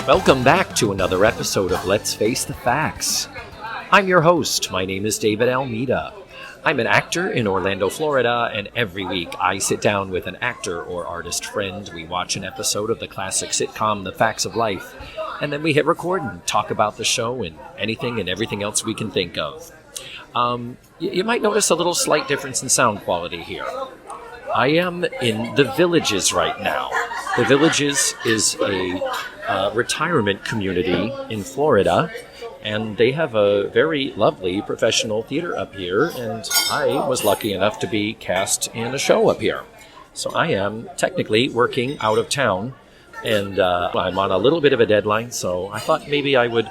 Welcome back to another episode of Let's Face the Facts. I'm your host. My name is David Almeida. I'm an actor in Orlando, Florida, and every week I sit down with an actor or artist friend. We watch an episode of the classic sitcom The Facts of Life, and then we hit record and talk about the show and anything and everything else we can think of. You might notice a little slight difference in sound quality here. I am in the Villages right now. The Villages is a retirement community in Florida, and they have a very lovely professional theater up here, and I was lucky enough to be cast in a show up here. So I am technically working out of town, and I'm on a little bit of a deadline, so I thought maybe I would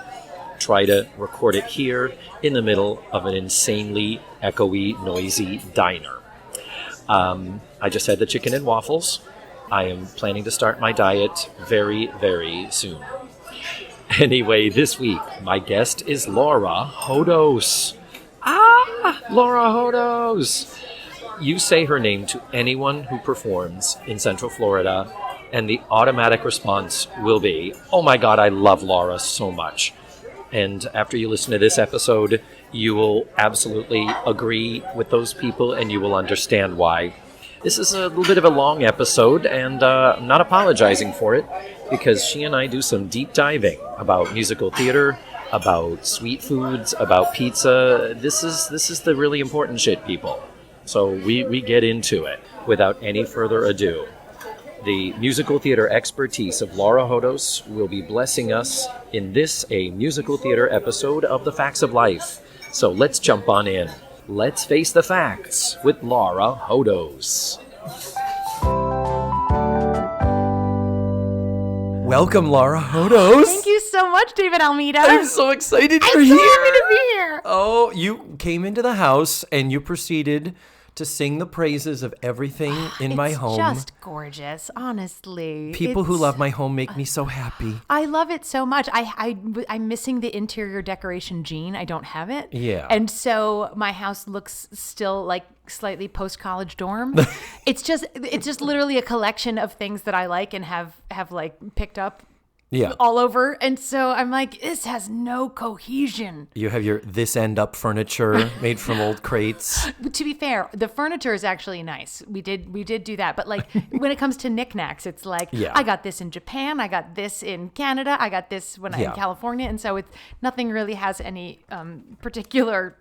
try to record it here in the middle of an insanely echoey, noisy diner. I just had the chicken and waffles. I am planning to start my diet very, very soon. Anyway, this week, my guest is Laura Hodos. Laura Hodos! You say her name to anyone who performs in Central Florida, and the automatic response will be, oh my God, I love Laura so much. And after you listen to this episode, you will absolutely agree with those people, and you will understand why. This is a little bit of a long episode, and I'm not apologizing for it, because she and I do some deep diving about musical theater, about sweet foods, about pizza. This is the really important shit, people. So we get into it without any further ado. The musical theater expertise of Laura Hodos will be blessing us in this, a musical theater episode of The Facts of Life. So let's jump on in. Let's face the facts with Laura Hodos. Welcome, Laura Hodos. Thank you so much, David Almeida. I'm so excited you're I'm here. so happy to be here. Oh, you came into the house and you proceeded to sing the praises of everything in my home. It's just gorgeous, honestly. People who love my home make me so happy. I love it so much. I'm missing the interior decoration gene. I don't have it. Yeah. And so my house looks still like slightly post-college dorm. It's just literally a collection of things that I like and have like picked up. Yeah. All over. And so I'm like, this has no cohesion. You have your this end up furniture made from old crates. To be fair, the furniture is actually nice. We did do that. But like when it comes to knickknacks, it's like, yeah. I got this in Japan. I got this in Canada. I got this when I'm in California. And so nothing really has any particular...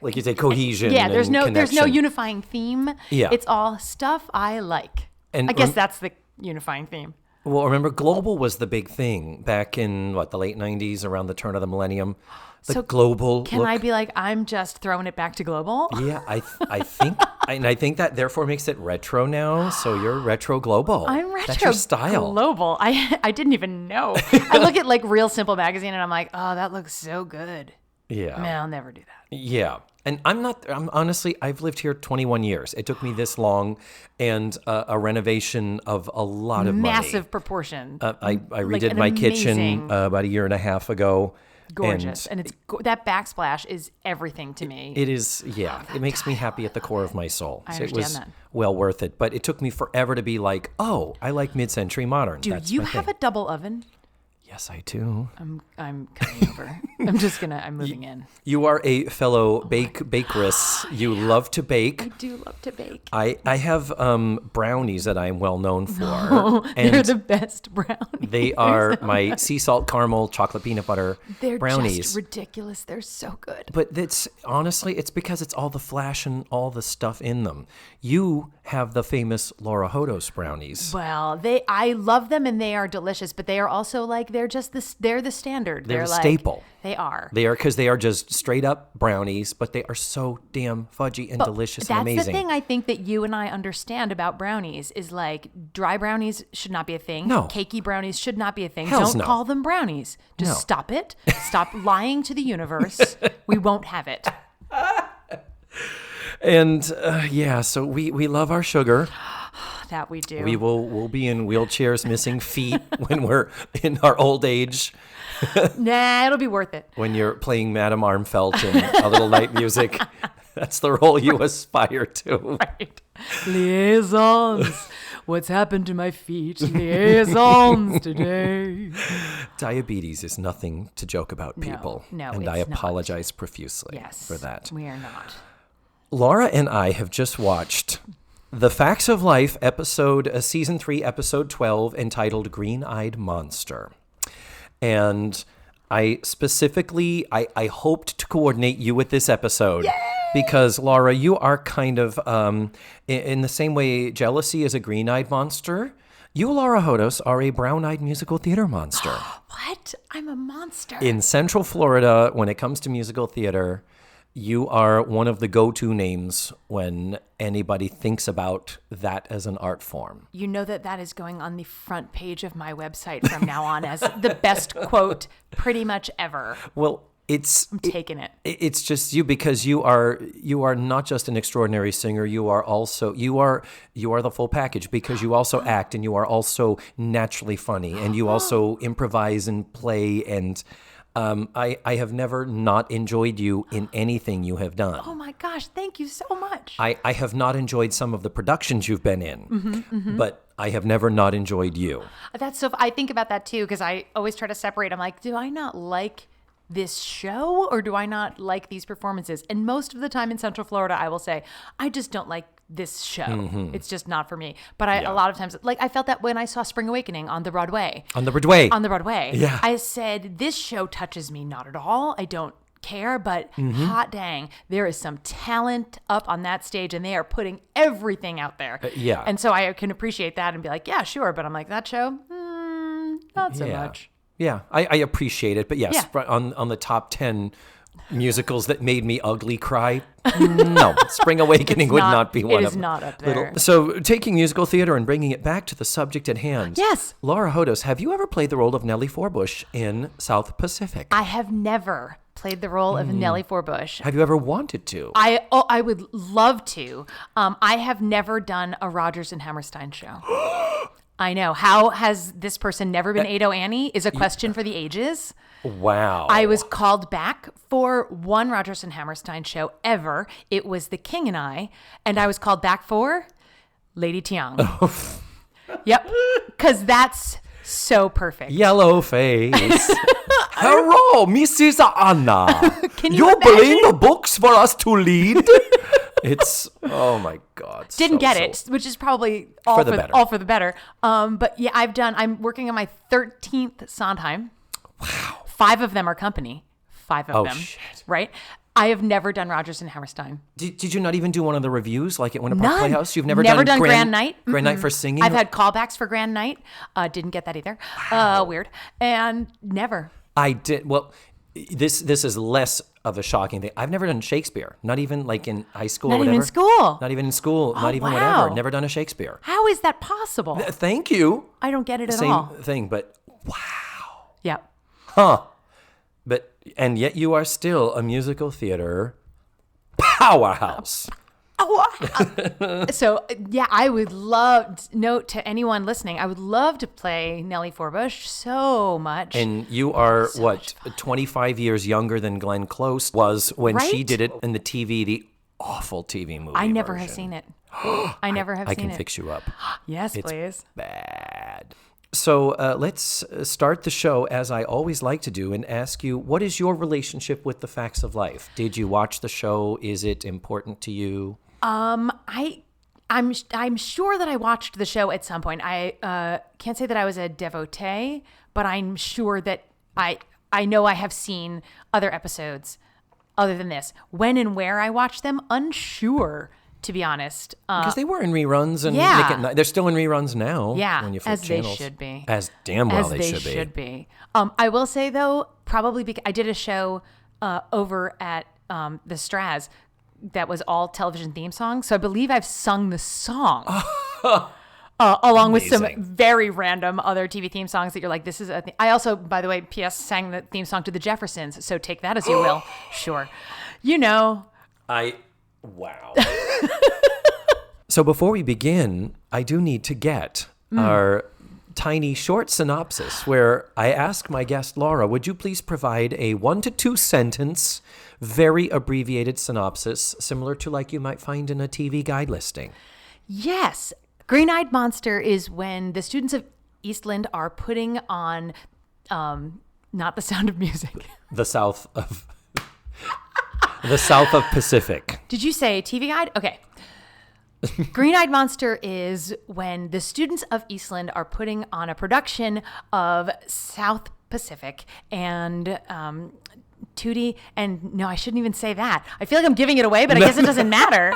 like you say, cohesion. Yeah, there's no unifying theme. Yeah. It's all stuff I like. And I guess that's the unifying theme. Well, remember, global was the big thing back in, the late 90s, around the turn of the millennium. The global Can look. I be like, I'm just throwing it back to global? Yeah, I think that therefore makes it retro now, so you're retro global. I'm retro That's your style. global. I didn't even know. I look at like Real Simple magazine and I'm like, oh, that looks so good. Yeah. Man, I'll never do that. Yeah. And I'm honestly, I've lived here 21 years. It took me this long and a renovation of a lot of money. Massive proportion. I redid my kitchen about a year and a half ago. Gorgeous. And it's that backsplash is everything to me. It is, yeah. It makes me happy at the core of my soul. I So understand it was that. well worth it. But it took me forever to be like, oh, I like mid-century modern. Do That's you my have thing. a double oven? Yes, I do. I'm coming over. I'm moving in. You are a fellow bakeress. You love to bake. I do love to bake. I have brownies that I'm well known for. Oh, they're the best brownies. They are my sea salt caramel chocolate peanut butter They're brownies. just ridiculous. They're so good. But it's because it's all the flash and all the stuff in them. You have the famous Laura Hodos brownies. Well, I love them and they are delicious, but they are also like they're the standard. They're a like, staple. They are. They are because they are just straight up brownies, but they are so damn fudgy and delicious and amazing. That's the thing I think that you and I understand about brownies is like dry brownies should not be a thing. No. Cakey brownies should not be a thing. Hells Don't no. call them brownies. Just stop it. Stop lying to the universe. We won't have it. And so we love our sugar. That we do. We'll be in wheelchairs missing feet when we're in our old age. Nah, it'll be worth it. When you're playing Madame Armfeldt and a little light music. That's the role you aspire to. Right. Liaisons. What's happened to my feet? Liaisons today. Diabetes is nothing to joke about, people. No, and it's I apologize profusely for that. We are not. Laura and I have just watched The Facts of Life season 3, episode 12, entitled Green-Eyed Monster. And I specifically, I hoped to coordinate you with this episode. Yay! Because, Laura, you are kind of, in the same way jealousy is a green-eyed monster, you, Laura Hodos, are a brown-eyed musical theater monster. What? I'm a monster. In Central Florida, when it comes to musical theater, you are one of the go-to names when anybody thinks about that as an art form. You know that is going on the front page of my website from now on as the best quote pretty much ever. Well, I'm taking it. It's just you, because you are not just an extraordinary singer. You are the full package, because you also act, and you are also naturally funny, and you also improvise and play. And I have never not enjoyed you in anything you have done. Oh my gosh, thank you so much. I have not enjoyed some of the productions you've been in, but I have never not enjoyed you. That's so. I think about that too, because I always try to separate. I'm like, do I not like this show, or do I not like these performances? And most of the time in Central Florida, I will say, I just don't like this show. It's just not for me. But a lot of times, like I felt that when I saw Spring Awakening on the Broadway. Yeah. I said, this show touches me not at all. I don't care, but hot dang, there is some talent up on that stage, and they are putting everything out there. And so I can appreciate that and be like, yeah, sure. But I'm like, that show, not so much. Yeah, I appreciate it. But yes, on the top 10 musicals that made me ugly cry, no, Spring Awakening would not be one of them. It is not up there. So taking musical theater and bringing it back to the subject at hand. Yes. Laura Hodos, have you ever played the role of Nellie Forbush in South Pacific? I have never played the role of Nellie Forbush. Have you ever wanted to? I would love to. I have never done a Rodgers and Hammerstein show. I know. How has this person never been Ado Annie is a question for the ages. Wow. I was called back for one Rodgers and Hammerstein show ever. It was The King and I was called back for Lady Tiang. Yep. Because that's so perfect. Yellow face. Hello, Mrs. Anna. Can you imagine? bring the books for us to read? It's, oh my God. Didn't get it, which is probably all for the better. But yeah, I'm working on my 13th Sondheim. Wow. 5 of them are company. 5 of them. Shit. Right? I have never done Rodgers and Hammerstein. Did you not even do one of the reviews like at Winter Park Playhouse? You've never done Grand Night? Grand Night for singing? I've had callbacks for Grand Night. Didn't get that either. Wow. Weird. And never. I did. Well, this is less of a shocking thing. I've never done Shakespeare. Not even like in high school or whatever. Not even school. Not even in school. Not even whatever. Never done a Shakespeare. How is that possible? Thank you. I don't get it at all. Same thing, but wow. Yep. Huh. And yet you are still a musical theater powerhouse. So, yeah, I would love, note to anyone listening, I would love to play Nellie Forbush so much. And you are, 25 years younger than Glenn Close was when she did it in the awful TV movie I never have seen it. I never have seen it. I can fix you up. Yes, it's please. Bad. So let's start the show as I always like to do and ask you, what is your relationship with The Facts of Life? Did you watch the show? Is it important to you? I'm sure that I watched the show at some point. I can't say that I was a devotee, but I'm sure that I know I have seen other episodes other than this. When and where I watched them, unsure, to be honest. Because they were in reruns, and they're still in reruns now. Yeah, when you flip channels. They should be. As damn well they should be. I will say though, probably because I did a show over at the Straz that was all television theme songs. So I believe I've sung the song. Along with some very random other TV theme songs that you're like, this is a thing. I also, by the way, P.S. sang the theme song to the Jeffersons. So take that as you will. Sure. You know. Wow. So before we begin, I do need to get our tiny short synopsis where I ask my guest Laura, would you please provide a 1 to 2 sentence, very abbreviated synopsis, similar to like you might find in a TV guide listing? Yes. Green-Eyed Monster is when the students of Eastland are putting on, not The Sound of Music. The South of Pacific. Did you say TV guide? Okay. Green-Eyed Monster is when the students of Eastland are putting on a production of South Pacific and Tootie, and no, I shouldn't even say that. I feel like I'm giving it away, but I guess it doesn't matter.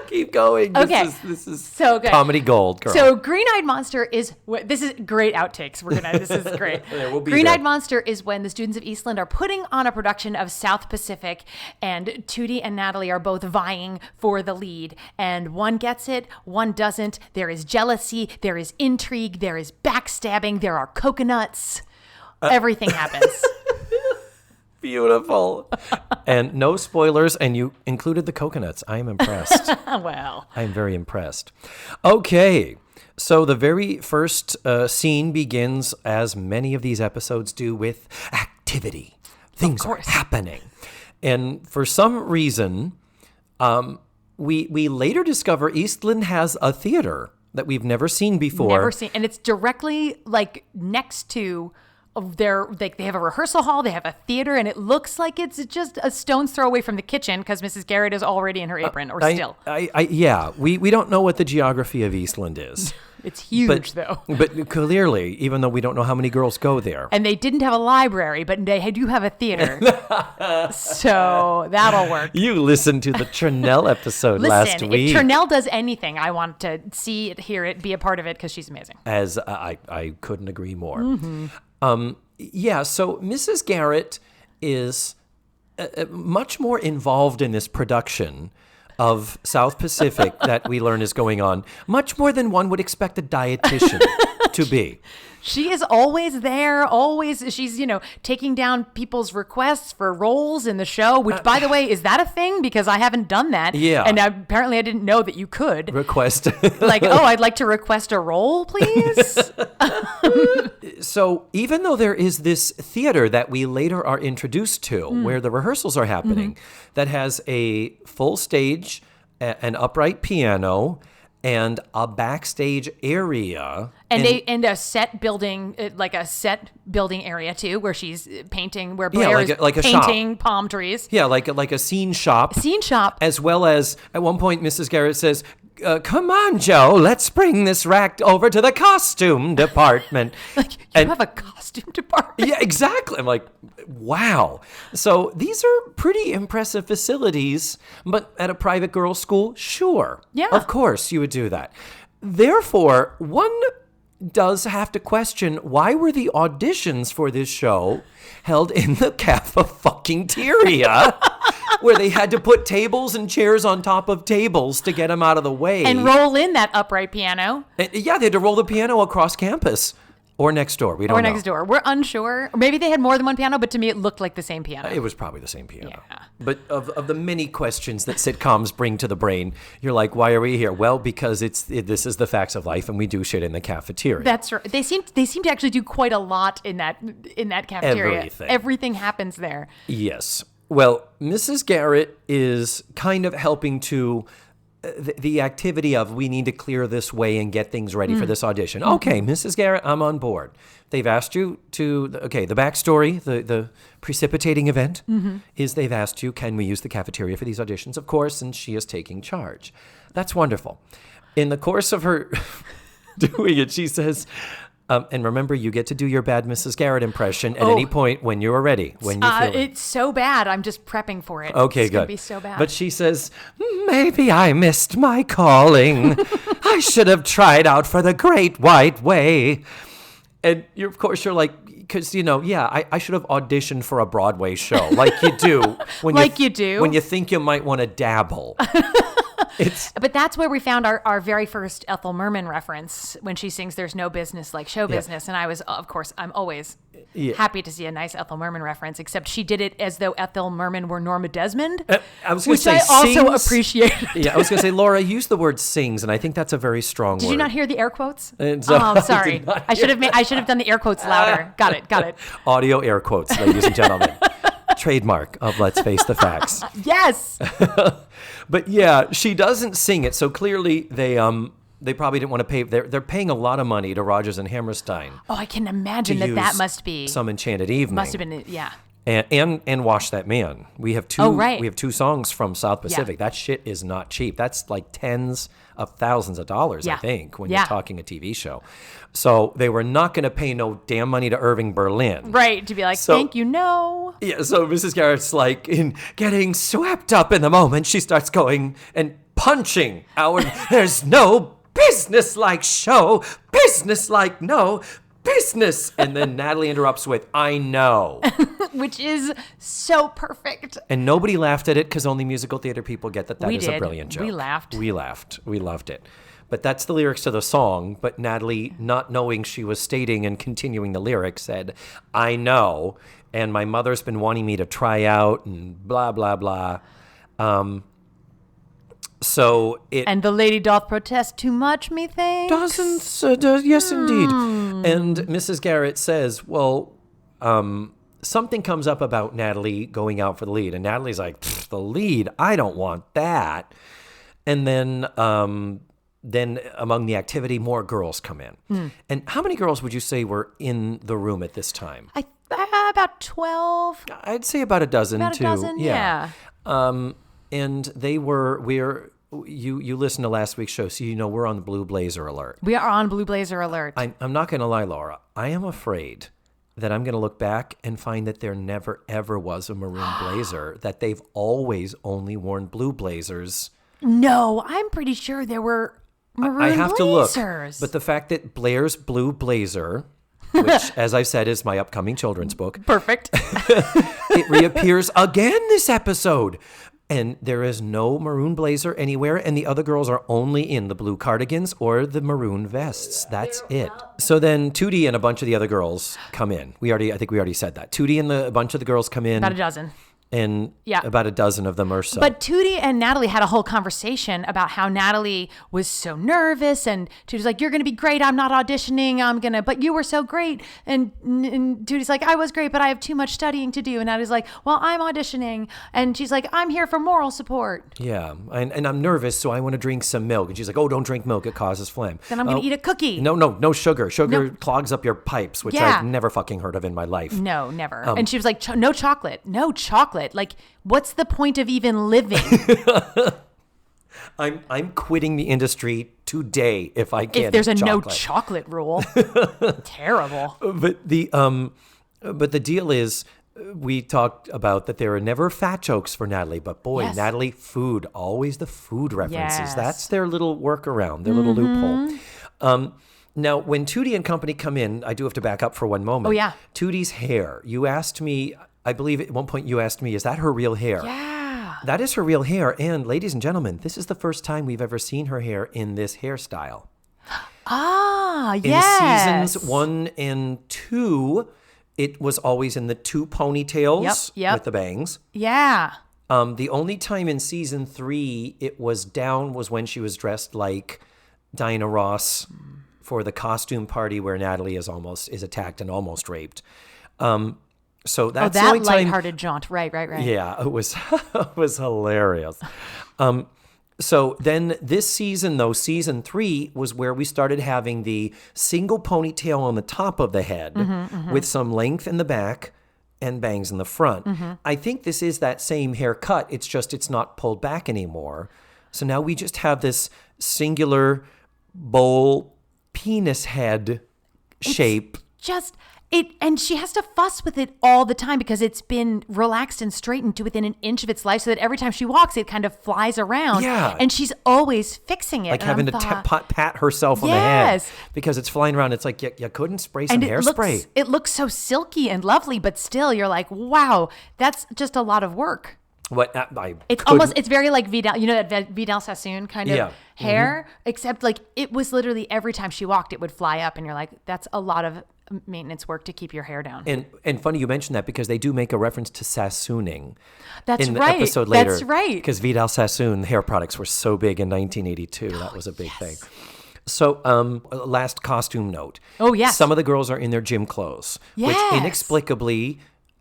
Keep going. Okay. This is so good. Comedy gold, girl. So Green-Eyed Monster is, this is great outtakes. This is great. We'll be Green-Eyed there. Monster is when the students of Eastland are putting on a production of South Pacific, and Tootie and Natalie are both vying for the lead. And one gets it, one doesn't. There is jealousy, there is intrigue, there is backstabbing, there are coconuts. Everything happens. Beautiful. And no spoilers, and you included the coconuts. I am impressed. Well. I am very impressed. Okay, so the very first scene begins, as many of these episodes do, with activity. Things are happening. And for some reason, we later discover Eastland has a theater that we've never seen before. Never seen. And it's directly like next to they have a rehearsal hall, they have a theater, and it looks like it's just a stone's throw away from the kitchen because Mrs. Garrett is already in her apron, still. We don't know what the geography of Eastland is. It's huge, though. But clearly, even though we don't know how many girls go there. And they didn't have a library, but they do have a theater. So that'll work. You listened to the Trenell episode last week. If Trenell does anything, I want to see it, hear it, be a part of it because she's amazing. As I couldn't agree more. Mm-hmm. So Mrs. Garrett is much more involved in this production of South Pacific that we learn is going on, much more than one would expect a dietitian to be. She is always there, she's, taking down people's requests for roles in the show, which, by the way, is that a thing? Because I haven't done that. Yeah. And apparently I didn't know that you could. Request. I'd like to request a role, please. So even though there is this theater that we later are introduced to, where the rehearsals are happening, that has a full stage, an upright piano, and a backstage area. And a set building, area too, where she's painting, where Blair is painting palm trees. Yeah, like a scene shop. Scene shop. As well as, at one point, Mrs. Garrett says, come on, Joe, let's bring this rack over to the costume department. You have a costume department? Yeah, exactly. I'm like, wow. So these are pretty impressive facilities, but at a private girls' school, sure. Yeah. Of course you would do that. Therefore, one does have to question, why were the auditions for this show held in the cafeteria, where they had to put tables and chairs on top of tables to get them out of the way? And roll in that upright piano. Yeah, they had to roll the piano across campus. Or next door. We don't know. Or next door. We're unsure. Or maybe they had more than one piano, but to me it looked like the same piano. It was probably the same piano. Yeah. But of the many questions that sitcoms bring to the brain, you're like, why are we here? Well, because this is the facts of life, and we do shit in the cafeteria. That's right. They seem to actually do quite a lot in that cafeteria. Everything happens there. Yes. Well, Mrs. Garrett is kind of helping to the activity of, we need to clear this way and get things ready for this audition. Okay, Mrs. Garrett, I'm on board. They've asked you to, the backstory, the precipitating event is they've asked you, can we use the cafeteria for these auditions? Of course, and she is taking charge. That's wonderful. In the course of her doing it, she says, and remember, you get to do your bad Mrs. Garrett impression at any point when you are ready, when you feel it. It's so bad. I'm just prepping for it. Okay, it's good. Going to be so bad. But she says, maybe I missed my calling. I should have tried out for the Great White Way. And of course, you're like, because, I should have auditioned for a Broadway show, like you do. When you think you might want to dabble. But that's where we found our very first Ethel Merman reference when she sings "There's no business like show business," and I was, of course, I'm always happy to see a nice Ethel Merman reference. Except she did it as though Ethel Merman were Norma Desmond, which I also appreciated. Yeah, I was going to say, Laura, use the word "sings," and I think that's a very strong word. Did you not hear the air quotes? Oh, sorry. I should have done the air quotes louder. Got it. Audio air quotes, ladies and gentlemen. Trademark of Let's Face the Facts. Yes. But yeah, she doesn't sing it, so clearly they probably didn't want to pay. They're paying a lot of money to Rodgers and Hammerstein. Oh, I can imagine that must be Some Enchanted Evening. Must have been, yeah. And Wash That Man. We have two. Oh, right. We have two songs from South Pacific. That shit is not cheap. That's like tens of thousands of dollars, I think, when you're talking a TV show. So they were not going to pay no damn money to Irving Berlin. Right, to be like, thank you, no. Yeah, so Mrs. Garrett's like, in getting swept up in the moment, she starts going and punching there's no business-like show, business-like no business. And then Natalie interrupts with, I know. Which is so perfect. And nobody laughed at it because only musical theater people get that is a brilliant joke. We laughed. We loved it. But that's the lyrics to the song. But Natalie, not knowing she was stating and continuing the lyrics, said, I know. And my mother's been wanting me to try out and blah, blah, blah. And the lady doth protest too much, methinks. Yes, indeed. And Mrs. Garrett says, well, something comes up about Natalie going out for the lead. And Natalie's like, the lead? I don't want that. And then among the activity, more girls come in. And how many girls would you say were in the room at this time? About 12. I'd say about a dozen, about too. A dozen, yeah. And you listened to last week's show, so you know we're on the Blue Blazer alert. We are on Blue Blazer alert. I'm not going to lie, Laura. I am afraid that I'm going to look back and find that there never, ever was a maroon blazer, that they've always only worn blue blazers. No, I'm pretty sure there were maroon blazers. I have to look. But the fact that Blair's blue blazer, which, as I've said, is my upcoming children's book. Perfect. It reappears again this episode. And there is no maroon blazer anywhere, and the other girls are only in the blue cardigans or the maroon vests. That's it. So then Tootie and a bunch of the other girls come in. I think we already said that. Tootie and a bunch of the girls come in. About a dozen. And about a dozen of them or so. But Tootie and Natalie had a whole conversation about how Natalie was so nervous, and Tootie's like, you're going to be great. I'm not auditioning. But you were so great. And Tootie's like, I was great, but I have too much studying to do. And Natalie's like, well, I'm auditioning. And she's like, I'm here for moral support. Yeah. And I'm nervous, so I want to drink some milk. And she's like, oh, don't drink milk. It causes phlegm. Then I'm going to eat a cookie. No sugar. Sugar clogs up your pipes, which I've never fucking heard of in my life. No, never. And she was like, no chocolate. No chocolate. Like, what's the point of even living? I'm quitting the industry today if I can. If there's a no chocolate rule. Terrible. But the deal is, we talked about that there are never fat jokes for Natalie, but boy, Natalie, food, always the food references. Yes. That's their little workaround, their little loophole. Now, when Tootie and company come in, I do have to back up for one moment. Oh, yeah. Tootie's hair. You asked me, I believe at one point you asked me, is that her real hair? Yeah. That is her real hair. And ladies and gentlemen, this is the first time we've ever seen her hair in this hairstyle. Yes. In seasons 1 and 2, it was always in the 2 ponytails with the bangs. Yeah. The only time in season 3 it was down was when she was dressed like Diana Ross for the costume party where Natalie is attacked and almost raped. So that's the only time. Lighthearted jaunt. Right. Yeah, it was hilarious. So then this season, though, season 3 was where we started having the single ponytail on the top of the head with some length in the back and bangs in the front. I think this is that same haircut. It's just it's not pulled back anymore. So now we just have this singular bowl penis head shape. And she has to fuss with it all the time because it's been relaxed and straightened to within an inch of its life so that every time she walks, it kind of flies around. Yeah. And she's always fixing it. Like having to pat herself on the head because it's flying around. It's like you couldn't spray some hairspray. It looks so silky and lovely, but still you're like, wow, that's just a lot of work. What It's very like Vidal, that Vidal Sassoon kind of hair, except like it was literally every time she walked, it would fly up, and you're like, that's a lot of maintenance work to keep your hair down. And funny you mentioned that because they do make a reference to Sassooning. That's in the right. episode later. That's right. Because Vidal Sassoon hair products were so big in 1982. That was a big thing. So, last costume note. Oh, yes. Some of the girls are in their gym clothes, which inexplicably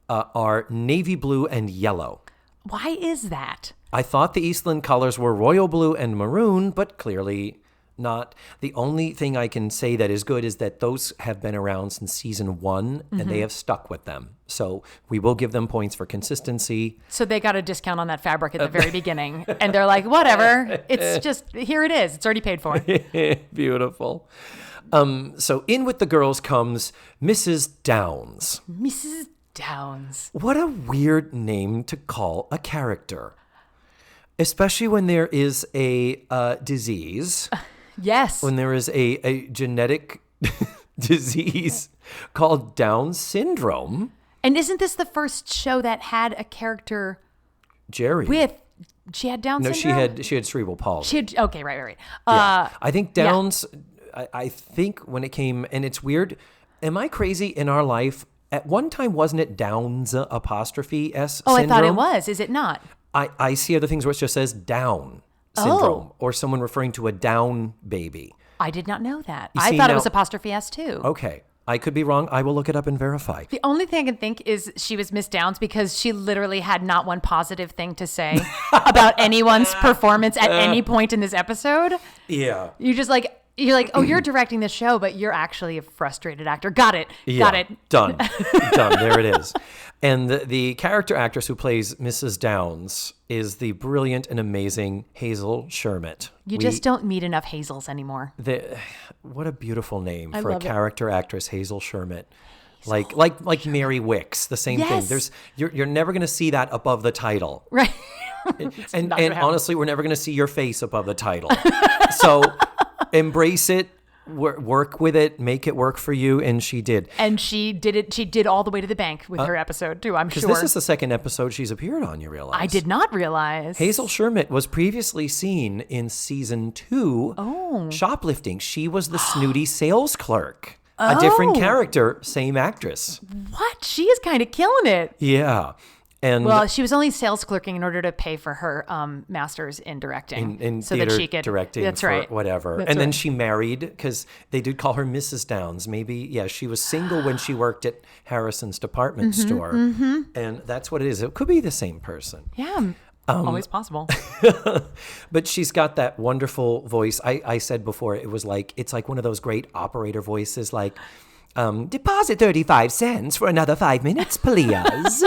are navy blue and yellow. Why is that? I thought the Eastland colors were royal blue and maroon, but clearly not. The only thing I can say that is good is that those have been around since season 1, and they have stuck with them. So we will give them points for consistency. So they got a discount on that fabric at the very beginning, and they're like, whatever. It's just, here it is. It's already paid for. Beautiful. So in with the girls comes Mrs. Downs. Mrs. Downs. What a weird name to call a character, especially when there is a disease. Yes. When there is a genetic disease called Down syndrome. And isn't this the first show that had a character Jerry she had Down syndrome? No, she had cerebral palsy. Okay, right. I think Downs. I think when it came, and it's weird. Am I crazy? In our life, at one time, wasn't it Downs apostrophe S syndrome? I thought it was. Is it not? I see other things where it just says Down syndrome, or someone referring to a Down baby. I did not know that. I thought it was apostrophe S too. Okay. I could be wrong. I will look it up and verify. The only thing I can think is she was Miss Downs because she literally had not one positive thing to say about anyone's performance at any point in this episode. Yeah. You're like, oh, you're directing this show, but you're actually a frustrated actor. Got it. Got it. Done. Done. There it is. And the character actress who plays Mrs. Downs is the brilliant and amazing Hazel Shermit. You just don't meet enough Hazels anymore. What a beautiful name for a character actress, Hazel Shermit. Like Mary Wicks, the same thing. You're never going to see that above the title. Right. and honestly, we're never going to see your face above the title. So embrace it, work with it, make it work for you, and she did. And she did it. She did all the way to the bank with her episode too, I'm sure. Because this is the second episode she's appeared on, you realize. I did not realize. Hazel Shermit was previously seen in season 2, Shoplifting. She was the snooty sales clerk. A different character, same actress. What? She is kind of killing it. Yeah. And well, she was only sales clerking in order to pay for her master's in directing. In so theater that she could, directing that's for right. whatever. That's and then right. she married, because they did call her Mrs. Downs. Maybe, she was single when she worked at Harrison's department store. And that's what it is. It could be the same person. Yeah, always possible. But she's got that wonderful voice. I said before, it's like one of those great operator voices, like, deposit 35 cents for another 5 minutes, please.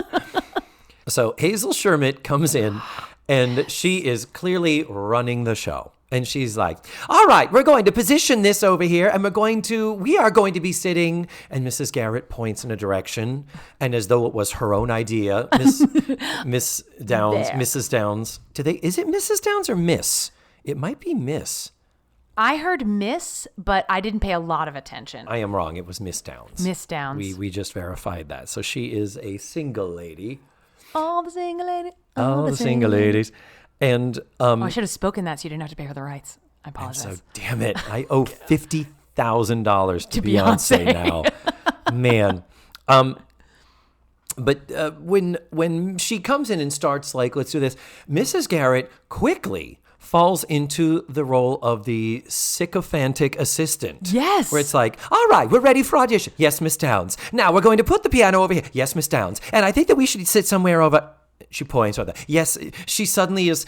So Hazel Shermit comes in, and she is clearly running the show. And she's like, all right, we're going to position this over here, and we are going to be sitting. And Mrs. Garrett points in a direction, and as though it was her own idea, Miss Downs, There. Mrs. Downs. Is it Mrs. Downs or Miss? It might be Miss. I heard Miss, but I didn't pay a lot of attention. I am wrong. It was Miss Downs. Miss Downs. We just verified that. So she is a single lady. All the single ladies. All the single ladies. And I should have spoken that so you didn't have to pay her the rights. I apologize. So damn it, I owe $50,000 to Beyonce now, man. But when she comes in and starts like, let's do this, Mrs. Garrett quickly falls into the role of the sycophantic assistant. Yes. Where it's like, all right, we're ready for audition. Yes, Miss Downs. Now we're going to put the piano over here. Yes, Miss Downs. And I think that we should sit somewhere over. She points over there. Yes, she suddenly is,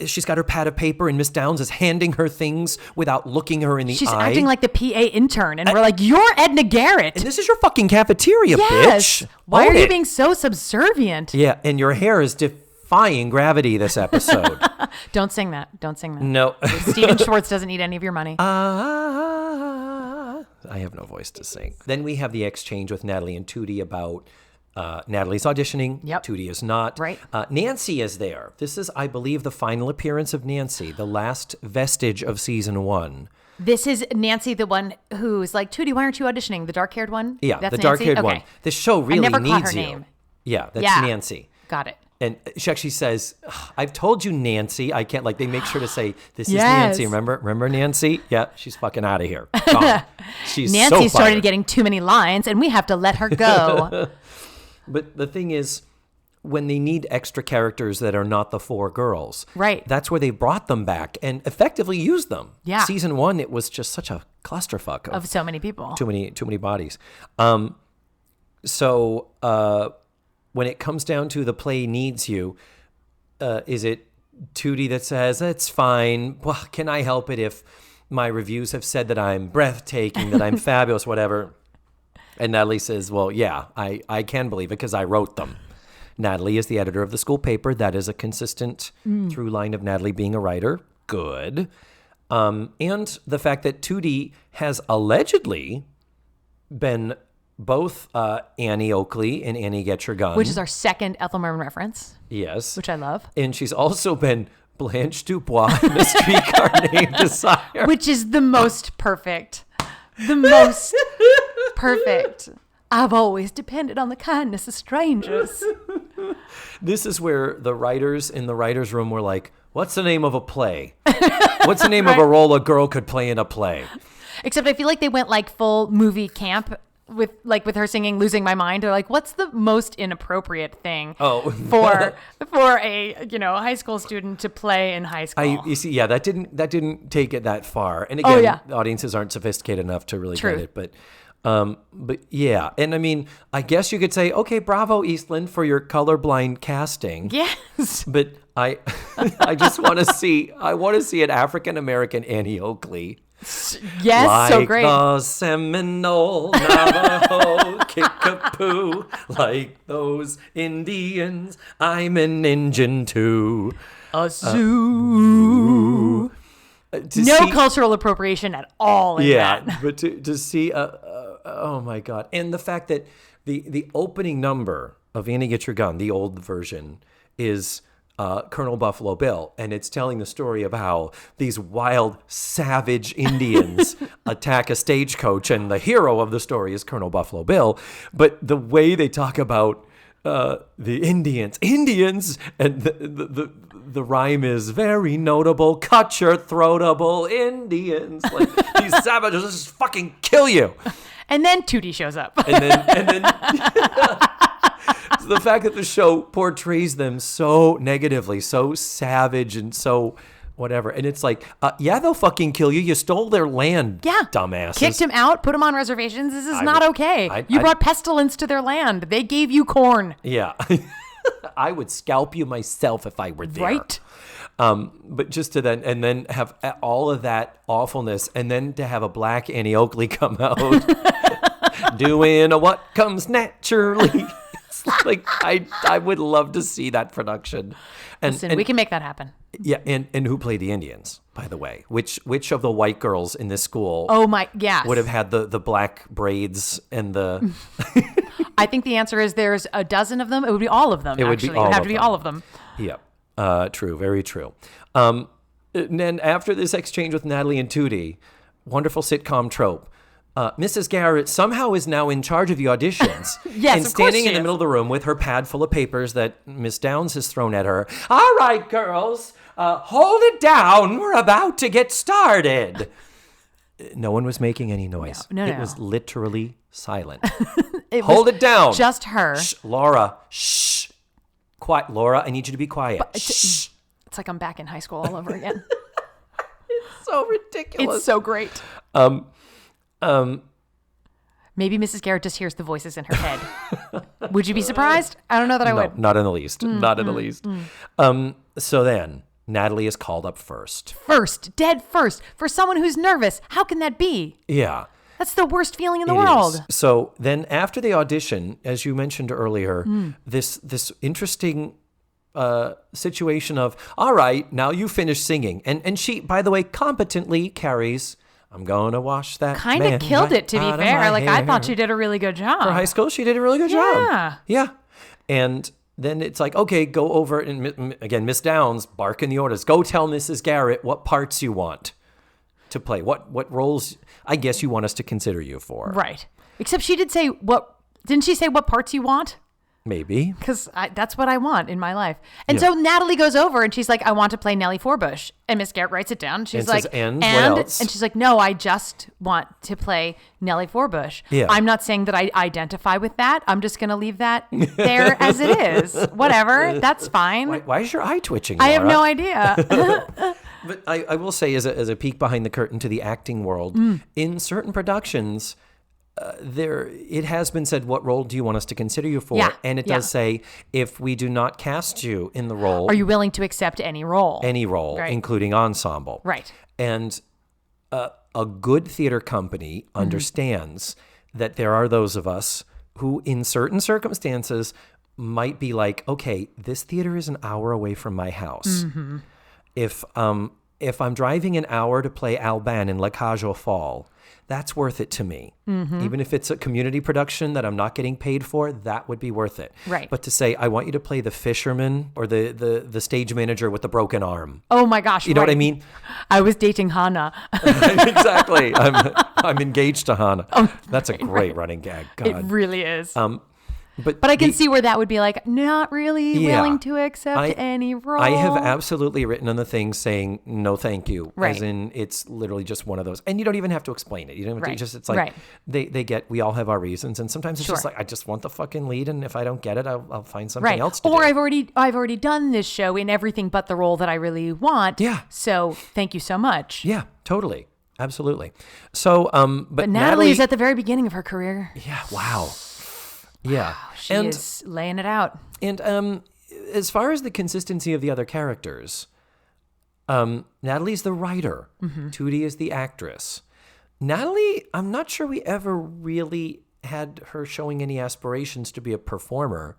she's got her pad of paper, and Miss Downs is handing her things without looking her in the eye. She's acting like the PA intern, and we're like, you're Edna Garrett. And this is your fucking cafeteria, yes. bitch. Why Own are you it. being so subservient? Yeah, and your hair is defying gravity this episode. Don't sing that. Don't sing that. No. Steven Schwartz doesn't need any of your money. I have no voice to sing. Then we have the exchange with Natalie and Tootie about Natalie's auditioning. Yep. Tootie is not. Right. Nancy is there. This is, I believe, the final appearance of Nancy, the last vestige of season 1. This is Nancy, the one who's like, Tootie, why aren't you auditioning? The dark-haired one? Yeah, That's the dark-haired Nancy? one. Okay. The show really never needs caught her you. name. Yeah, that's Yeah. Nancy. Got it. And she actually says, I've told you, Nancy. I can't, like, they make sure to say, this is Yes. Nancy. Remember Nancy? Yeah, she's fucking out of here. Gone. She's Nancy so started fired. getting too many lines, and we have to let her go. But the thing is, when they need extra characters that are not the 4 girls, Right. that's where they brought them back and effectively used them. Yeah. Season 1, it was just such a clusterfuck Of so many people. too many bodies. So when it comes down to the play needs you, is it Tootie that says, it's fine. Well, can I help it if my reviews have said that I'm breathtaking, that I'm fabulous, whatever? And Natalie says, well, yeah, I can believe it because I wrote them. Natalie is the editor of the school paper. That is a consistent through line of Natalie being a writer. Good. And the fact that Tootie has allegedly been both Annie Oakley and Annie Get Your Gun. Which is our second Ethel Merman reference. Yes. Which I love. And she's also been Blanche Dubois in the Streetcar Named Desire. Which is the most perfect. The most perfect. I've always depended on the kindness of strangers. This is where the writers in the writer's room were like, what's the name of a play? What's the name of a role a girl could play in a play? Except I feel like they went like full movie camp with her singing "Losing My Mind." They're like, what's the most inappropriate thing for a high school student to play in high school? You see, yeah, that didn't take it that far. And again, audiences aren't sophisticated enough to really get it, but yeah, and I mean, I guess you could say, okay, bravo, Eastland, for your colorblind casting. Yes, but I just want to see an African American Annie Oakley. Yes, like so great. The Seminole Navajo Kickapoo, like those Indians, I'm an Injun too. A zoo. No cultural appropriation at all in that. But to see, oh my God. And the fact that the opening number of Annie Get Your Gun, the old version, is Colonel Buffalo Bill. And it's telling the story of how these wild, savage Indians attack a stagecoach. And the hero of the story is Colonel Buffalo Bill. But the way they talk about the Indians, and the rhyme is very notable. Cut your throatable Indians. Like, these savages will just fucking kill you. And then Tootie shows up. And then so the fact that the show portrays them so negatively, so savage and so whatever. And it's like, yeah, they'll fucking kill you. You stole their land, dumbasses. Kicked him out, put him on reservations. This is not okay. You brought pestilence to their land. They gave you corn. Yeah. I would scalp you myself if I were there. Right. But just to then have all of that awfulness, and then to have a black Annie Oakley come out doing what comes naturally. It's like, I would love to see that production. Listen, we can make that happen. Yeah, and who played the Indians, by the way? Which of the white girls in this school would have had the black braids and the... I think the answer is there's a dozen of them. It would be all of them, actually. It would have to be all of them. Yeah, true, very true. And then after this exchange with Natalie and Tootie, wonderful sitcom trope, Mrs. Garrett somehow is now in charge of the auditions. Yes, and of course standing in the middle of the room with her pad full of papers that Miss Downs has thrown at her. All right, girls, hold it down. We're about to get started. No one was making any noise. No. It was literally silent. Hold it down. Just her. Shh, Laura. Shh. Quiet. Laura, I need you to be quiet. Shh. It's like I'm back in high school all over again. It's so ridiculous. It's so great. Maybe Mrs. Garrett just hears the voices in her head. Would you be surprised? I don't know that I would. Not in the least. Not in the least. So then, Natalie is called up first. Dead first. For someone who's nervous, how can that be? Yeah. That's the worst feeling in the world. Is. So then after the audition, as you mentioned earlier, this interesting situation of, all right, now you finish singing. And she, by the way, competently carries... I'm going to wash that. Kind of killed it, to be fair. Like, I thought she did a really good job. For high school, she did a really good job. Yeah. And then it's like, okay, go over. And again, Miss Downs, barking the orders. Go tell Mrs. Garrett what parts you want to play. What roles, I guess, you want us to consider you for. Right. Except she did say didn't she say what parts you want? Maybe. Because that's what I want in my life. And so Natalie goes over and she's like, I want to play Nellie Forbush. And Miss Garrett writes it down. She's And like, says, and what else? And she's like, no, I just want to play Nellie Forbush. Yeah. I'm not saying that I identify with that. I'm just going to leave that there as it is. Whatever. That's fine. Why is your eye twitching, I have Laura? no idea. But I will say, as a peek behind the curtain to the acting world, in certain productions, it has been said, what role do you want us to consider you for? Yeah, And it does say, if we do not cast you in the role, Are you willing to accept any role? right. Including ensemble. Right. And a good theater company understands that there are those of us who, in certain circumstances, might be like, okay, this theater is an hour away from my house. If I'm driving an hour to play Alban in La Cage aux Folles, that's worth it to me. Even if it's a community production that I'm not getting paid for, that would be worth it. Right. But to say, I want you to play the fisherman or the stage manager with the broken arm. Oh my gosh. You know what I mean? I was dating Hannah. Exactly. I'm engaged to Hannah. That's a great running gag. God. It really is. But I can see where that would be like, not really Yeah. willing to accept any role. I have absolutely written on the thing saying, no, thank you. Right. As in, it's literally just one of those. And you don't even have to explain it. You don't have to, Right. it's like, Right. we all have our reasons. And sometimes it's just Sure. like, I just want the fucking lead. And if I don't get it, I'll find something Right. else to Or do. I've already done this show in everything but the role that I really want. Yeah. So thank you so much. Yeah, totally. Absolutely. So, But Natalie is at the very beginning of her career. yeah, wow. Yeah. She is laying it out. And as far as the consistency of the other characters, Natalie's the writer. Tootie is the actress. Natalie, I'm not sure we ever really had her showing any aspirations to be a performer.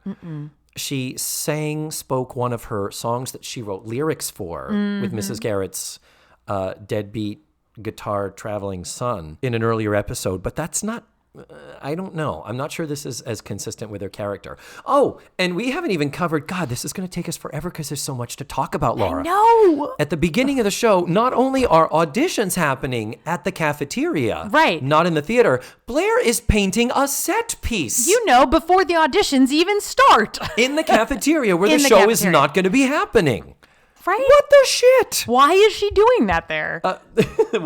She spoke one of her songs that she wrote lyrics for with Mrs. Garrett's deadbeat guitar traveling son in an earlier episode, but that's not I don't know. I'm not sure this is as consistent with her character. Oh, and we haven't even covered, God, this is going to take us forever because there's so much to talk about, Laura. No. At the beginning of the show, not only are auditions happening at the cafeteria, Right. not in the theater, Blair is painting a set piece You know, before the auditions even start. in the cafeteria where the In the show is cafeteria. not going to be happening. Right? What the shit? Why is she doing that there? Well,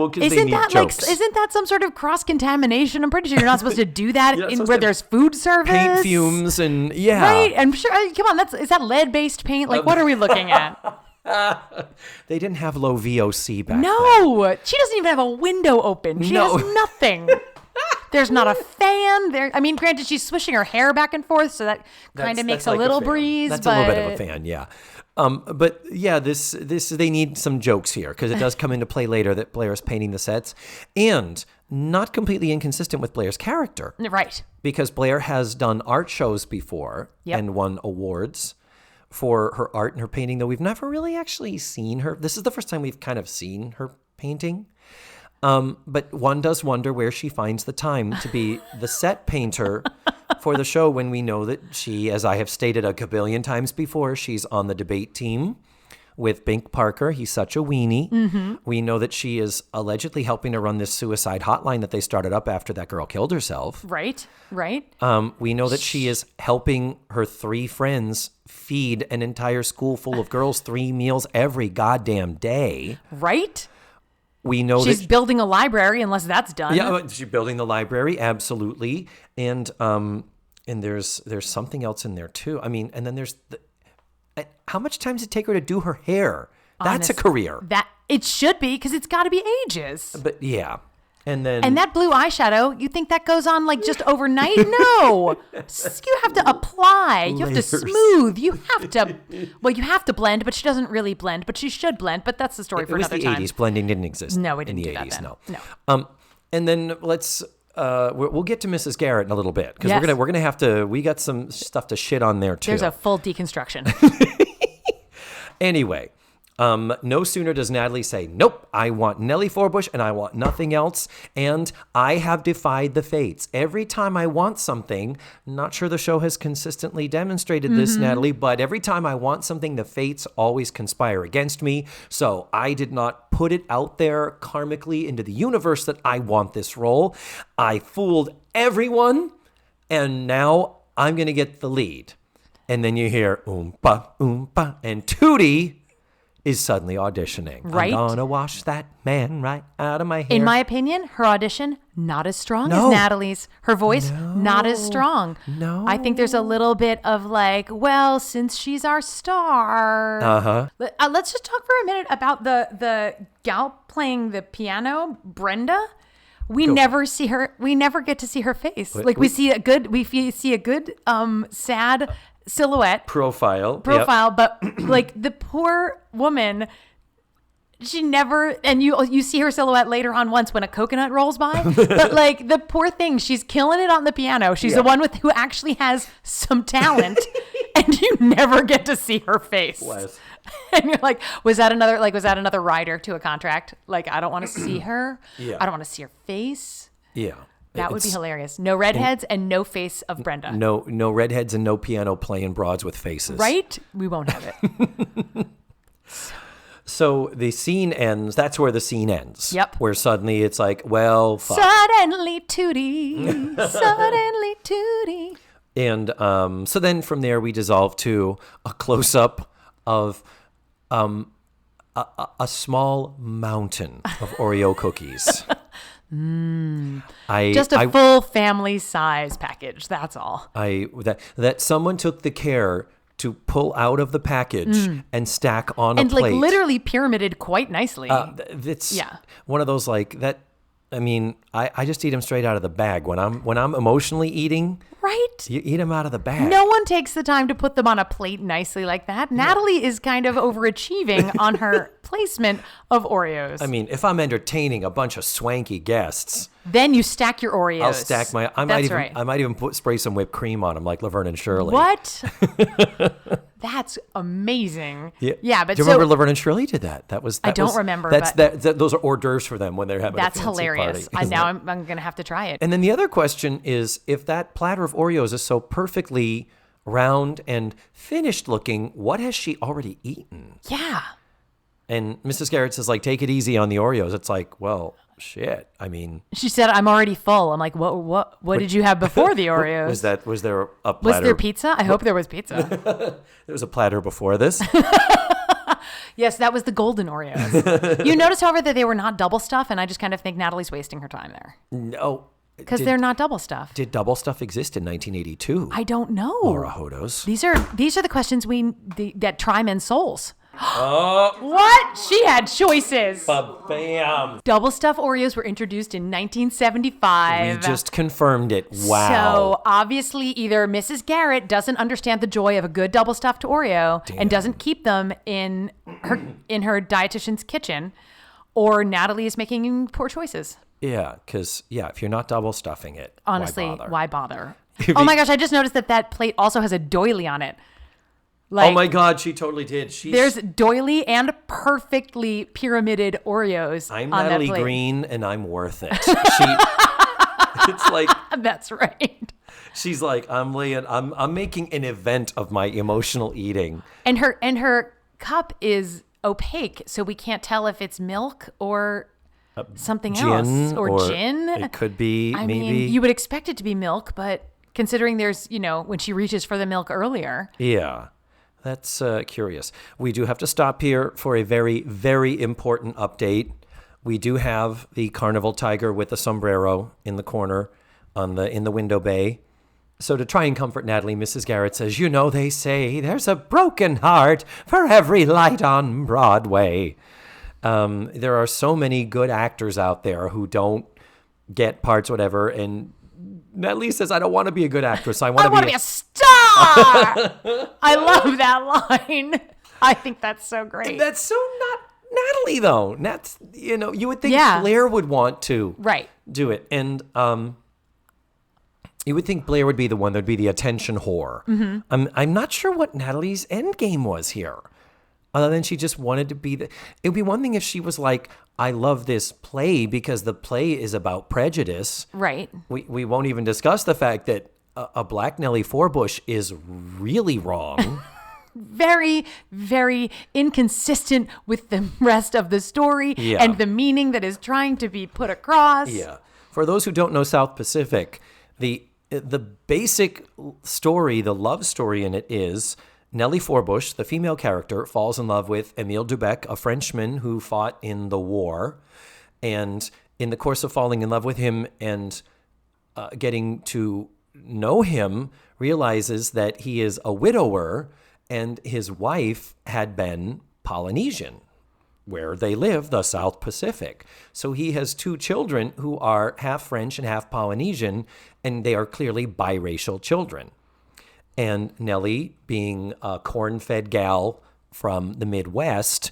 because they isn't need that jokes. isn't that some sort of cross contamination? I'm pretty sure you're not supposed to do that You're not in supposed where to there's food service. Paint fumes and yeah. Right? I'm sure. Come on, is that lead-based paint? Like, what are we looking at? They didn't have low VOC back then. No, she doesn't even have a window open. She No. has nothing. There's not a fan there. I mean, granted, she's swishing her hair back and forth, so that kind of makes that's a like little fan. breeze. That's but a little bit of a fan, yeah. But yeah, this they need some jokes here because it does come into play later that Blair is painting the sets, and not completely inconsistent with Blair's character, Right. because Blair has done art shows before Yep. and won awards for her art and her painting, though we've never really actually seen her. This is the first time we've kind of seen her painting. But one does wonder where she finds the time to be the set painter for the show when we know that she, as I have stated a kabillion times before, she's on the debate team with Bink Parker. He's such a weenie. We know that she is allegedly helping to run this suicide hotline that they started up after that girl killed herself. Right. Right. We know that she is helping her 3 friends feed an entire school full of girls 3 meals every goddamn day. Right. We know She's that building a library, unless that's done. yeah, she's building the library, absolutely, and there's something else in there too. I mean, and then there's how much time does it take her to do her hair? That's a Honest- career. That it should be, because it's got to be ages. But yeah, and then And that blue eyeshadow, you think that goes on like just overnight? No. You have to apply. You have to Layers. smooth. You have to blend, but she doesn't really blend, but she should blend. But that's the story for it was another the time. 80s. Blending didn't exist. No, it in didn't the do that 80s. then. No. And then let's we'll get to Mrs. Garrett in a little bit because Yes. we're gonna have to. We got some stuff to shit on there too. There's a full deconstruction. Anyway, no sooner does Natalie say, nope, I want Nellie Forbush and I want nothing else. And I have defied the fates. Every time I want something, not sure the show has consistently demonstrated this, Natalie, but every time I want something, the fates always conspire against me. So I did not put it out there karmically into the universe that I want this role. I fooled everyone, and now I'm going to get the lead. And then you hear oompa, oompa, and Tootie is suddenly auditioning. Right. I'm gonna wash that man right out of my hair. In my opinion, her audition, not as strong as Natalie's. Her voice, not as strong. No. I think there's a little bit of like, well, since she's our star. Let's just talk for a minute about the gal playing the piano, Brenda. We never see her. We never get to see her face. We see a good sad silhouette profile, yep. But like the poor woman, she never, and you see her silhouette later on once when a coconut rolls by. But like the poor thing, she's killing it on the piano. She's the one who actually has some talent, and you never get to see her face. Bless. And you're like, was that another rider to a contract? Like, I don't want to see her. Yeah. I don't want to see her face. Yeah. That would be hilarious. No redheads and no face of Brenda. No redheads and no piano playing broads with faces. Right? We won't have it. So the scene ends. That's where the scene ends. Yep. Where suddenly it's like, well, fuck. Suddenly Tootie. Suddenly Tootie. And so then from there we dissolve to a close-up of a small mountain of Oreo cookies. Just a full family size package. That's all. That someone took the care to pull out of the package and stack on a plate. And like literally pyramided quite nicely. It's one of those like that. I mean, I just eat them straight out of the bag. When I'm emotionally eating, right? You eat them out of the bag. No one takes the time to put them on a plate nicely like that. Natalie is kind of overachieving on her placement of Oreos. I mean, if I'm entertaining a bunch of swanky guests, then you stack your Oreos. I'll stack my. I might even spray some whipped cream on them, like Laverne and Shirley. What? That's amazing. Yeah, but do you remember Laverne and Shirley did that? I don't remember. Those are hors d'oeuvres for them when they're having. That's a fancy hilarious. Party, I'm going to have to try it. And then the other question is, if that platter of Oreos is so perfectly round and finished looking, what has she already eaten? Yeah. And Mrs. Garrett says, like, take it easy on the Oreos. It's like, well, shit. I mean, she said, I'm already full. I'm like, what did you have before the Oreos? Was there a platter? Was there pizza? I hope there was pizza. There was a platter before this. Yes, that was the golden Oreos. You notice, however, that they were not double stuff, and I just kind of think Natalie's wasting her time there. No. Because they're not double stuff. Did double stuff exist in 1982? I don't know. Laura Hodos. These are the questions that try men's souls. What? She had choices. Bam. Double stuff Oreos were introduced in 1975. We just confirmed it. Wow. So obviously either Mrs. Garrett doesn't understand the joy of a good double stuffed Oreo and doesn't keep them in her dietitian's kitchen, or Natalie is making poor choices. Yeah, because if you're not double stuffing it, honestly, why bother? Oh my gosh, I just noticed that plate also has a doily on it. Like, oh my God, she totally did. There's doily and perfectly pyramided Oreos. I'm on Natalie that plate. Green, and I'm worth it. It's like that's right. She's like, I'm making an event of my emotional eating. And her cup is opaque, so we can't tell if it's milk or something else or gin. It could be. I maybe mean, you would expect it to be milk, but considering there's when she reaches for the milk earlier. Yeah. That's curious. We do have to stop here for a very, very important update. We do have the carnival tiger with the sombrero in the corner in the window bay. So to try and comfort Natalie, Mrs. Garrett says, they say there's a broken heart for every light on Broadway. There are so many good actors out there who don't get parts, whatever, and Natalie says, I don't want to be a good actress. I want to be a star. I love that line. I think that's so great. That's so not Natalie, though. That's, you would think Blair would want to do it. And you would think Blair would be the one that would be the attention whore. Mm-hmm. I'm not sure what Natalie's end game was here. Other than she just wanted to be it would be one thing if she was like, I love this play because the play is about prejudice. Right. We won't even discuss the fact that a black Nellie Forbush is really wrong. Very, very inconsistent with the rest of the story and the meaning that is trying to be put across. Yeah. For those who don't know South Pacific, the the basic story, the love story in it is Nellie Forbush, the female character, falls in love with Emile Dubec, a Frenchman who fought in the war. And in the course of falling in love with him and getting to know him, realizes that he is a widower and his wife had been Polynesian, where they live, the South Pacific. So he has 2 children who are half French and half Polynesian, and they are clearly biracial children. And Nellie, being a corn-fed gal from the Midwest,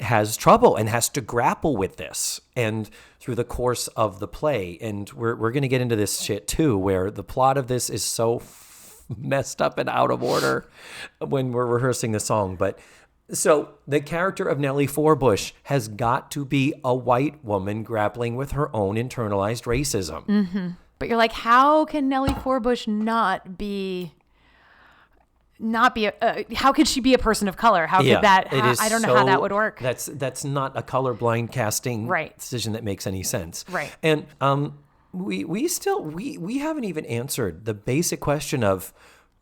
has trouble and has to grapple with this. And through the course of the play, and we're going to get into this shit too, where the plot of this is so messed up and out of order when we're rehearsing the song. But so the character of Nellie Forbush has got to be a white woman grappling with her own internalized racism. Mm-hmm. But you're like, how can Nellie Forbush not be how could she be a person of color? How could that, I don't know how that would work. That's not a colorblind casting right. decision that makes any sense. Right. And we haven't even answered the basic question of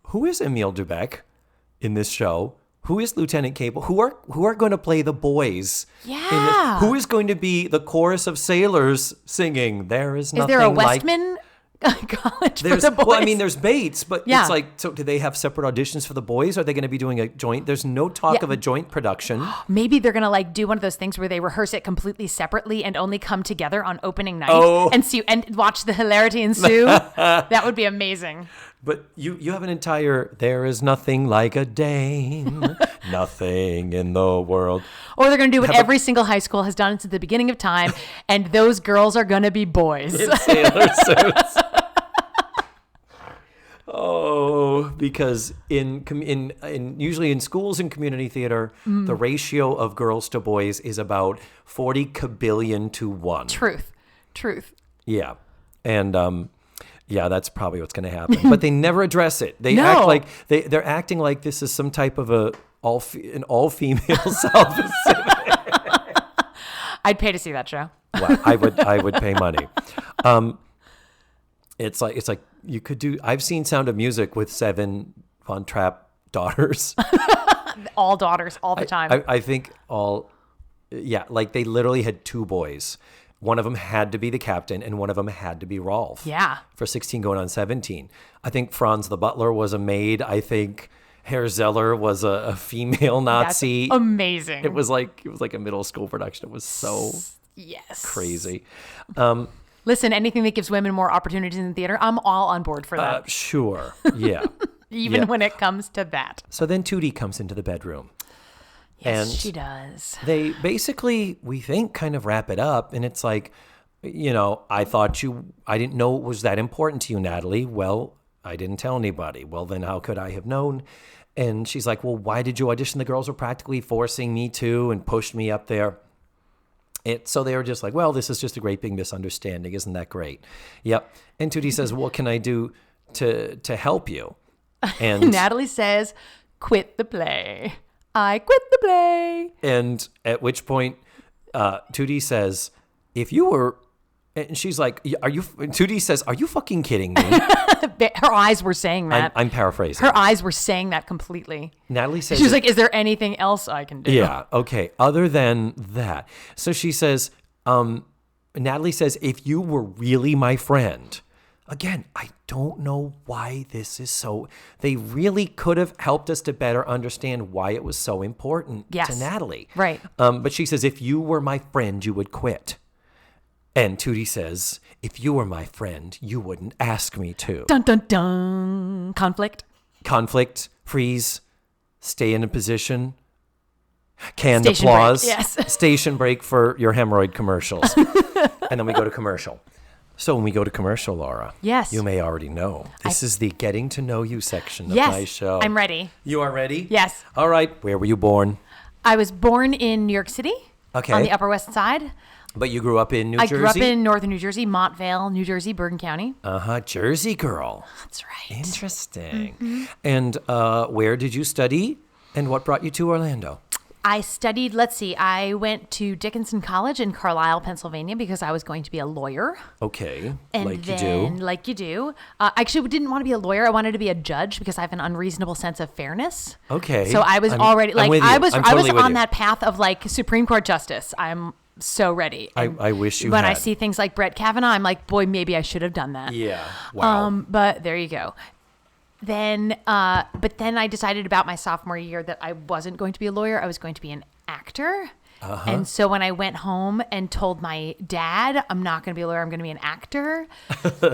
who is Emile Dubec in this show? Who is Lieutenant Cable? Who are going to play the boys? Yeah. Who is going to be the chorus of sailors singing "There is nothing there a like"? Westman college for the boys? Well, I mean, there's Bates, but it's like, so do they have separate auditions for the boys? Are they going to be doing a joint? There's no talk of a joint production. Maybe they're going to like do one of those things where they rehearse it completely separately and only come together on opening night and watch the hilarity ensue. That would be amazing. But you have an entire "There is nothing like a Dane, nothing in the world." Or they're going to do what every single high school has done since the beginning of time, and those girls are going to be boys. In sailor suits. Because in usually in schools and community theater, the ratio of girls to boys is about 40 kabillion to 1. Truth. Yeah. And that's probably what's going to happen. But they never address it. They act like they're acting like this is some type of an all-female South Pacific. I'd pay to see that show. Well, I would pay money. It's like you could do. I've seen Sound of Music with 7 Von Trapp daughters. All daughters, all the time. I think all. Yeah, like they literally had 2 boys. One of them had to be the captain, and one of them had to be Rolf. Yeah. For 16 going on 17. I think Franz the butler was a maid. I think Herr Zeller was a female Nazi. That's amazing. It was like a middle school production. It was so crazy. Listen, anything that gives women more opportunities in the theater, I'm all on board for that. Sure. Yeah. Even when it comes to that. So then Tootie comes into the bedroom. Yes, and she does. They basically, we think, kind of wrap it up. And it's like, I didn't know it was that important to you, Natalie. Well, I didn't tell anybody. Well, then how could I have known? And she's like, well, why did you audition? The girls were practically forcing me to and pushed me up there. So they were just like, well, this is just a great big misunderstanding. Isn't that great? Yep. And Tootie says, what can I do to help you? And Natalie says, quit the play. I quit the play. And at which point, Tootie says, if you were, and she's like, Tootie says, are you fucking kidding me? Her eyes were saying that. I'm paraphrasing. Her eyes were saying that completely. Natalie says, she's like, is there anything else I can do? Yeah. Okay. Other than that. So she says, Natalie says, if you were really my friend, again, I don't know why this is so. They really could have helped us to better understand why it was so important to Natalie. Right. But she says, if you were my friend, you would quit. And Tootie says, if you were my friend, you wouldn't ask me to. Dun, dun, dun. Conflict. Freeze. Stay in a position. Canned Station applause. Break. Yes. Station break for your hemorrhoid commercials. And then we go to commercial. So when we go to commercial, Laura, yes, you may already know. This is the getting to know you section of my show. I'm ready. You are ready? Yes. All right. Where were you born? I was born in New York City. Okay. On the Upper West Side. But you grew up in New Jersey? I grew up in northern New Jersey, Montvale, New Jersey, Bergen County. Jersey girl. That's right. Interesting. Mm-hmm. And where did you study and what brought you to Orlando? I studied, let's see, I went to Dickinson College in Carlisle, Pennsylvania, because I was going to be a lawyer. Okay, And like you then, do. like you do. I actually didn't want to be a lawyer. I wanted to be a judge because I have an unreasonable sense of fairness. Okay. So I was I'm already, like, with you. I was I'm totally with on you. that path of, like, Supreme Court justice. I'm so ready. I wish you When I had. see things like Brett Kavanaugh, I'm like, boy, maybe I should have done that. Yeah. Wow. But there you go. Then, but then I decided about my sophomore year that I wasn't going to be a lawyer. I was going to be an actor. And so when I went home and told my dad, I'm not going to be a lawyer, I'm going to be an actor.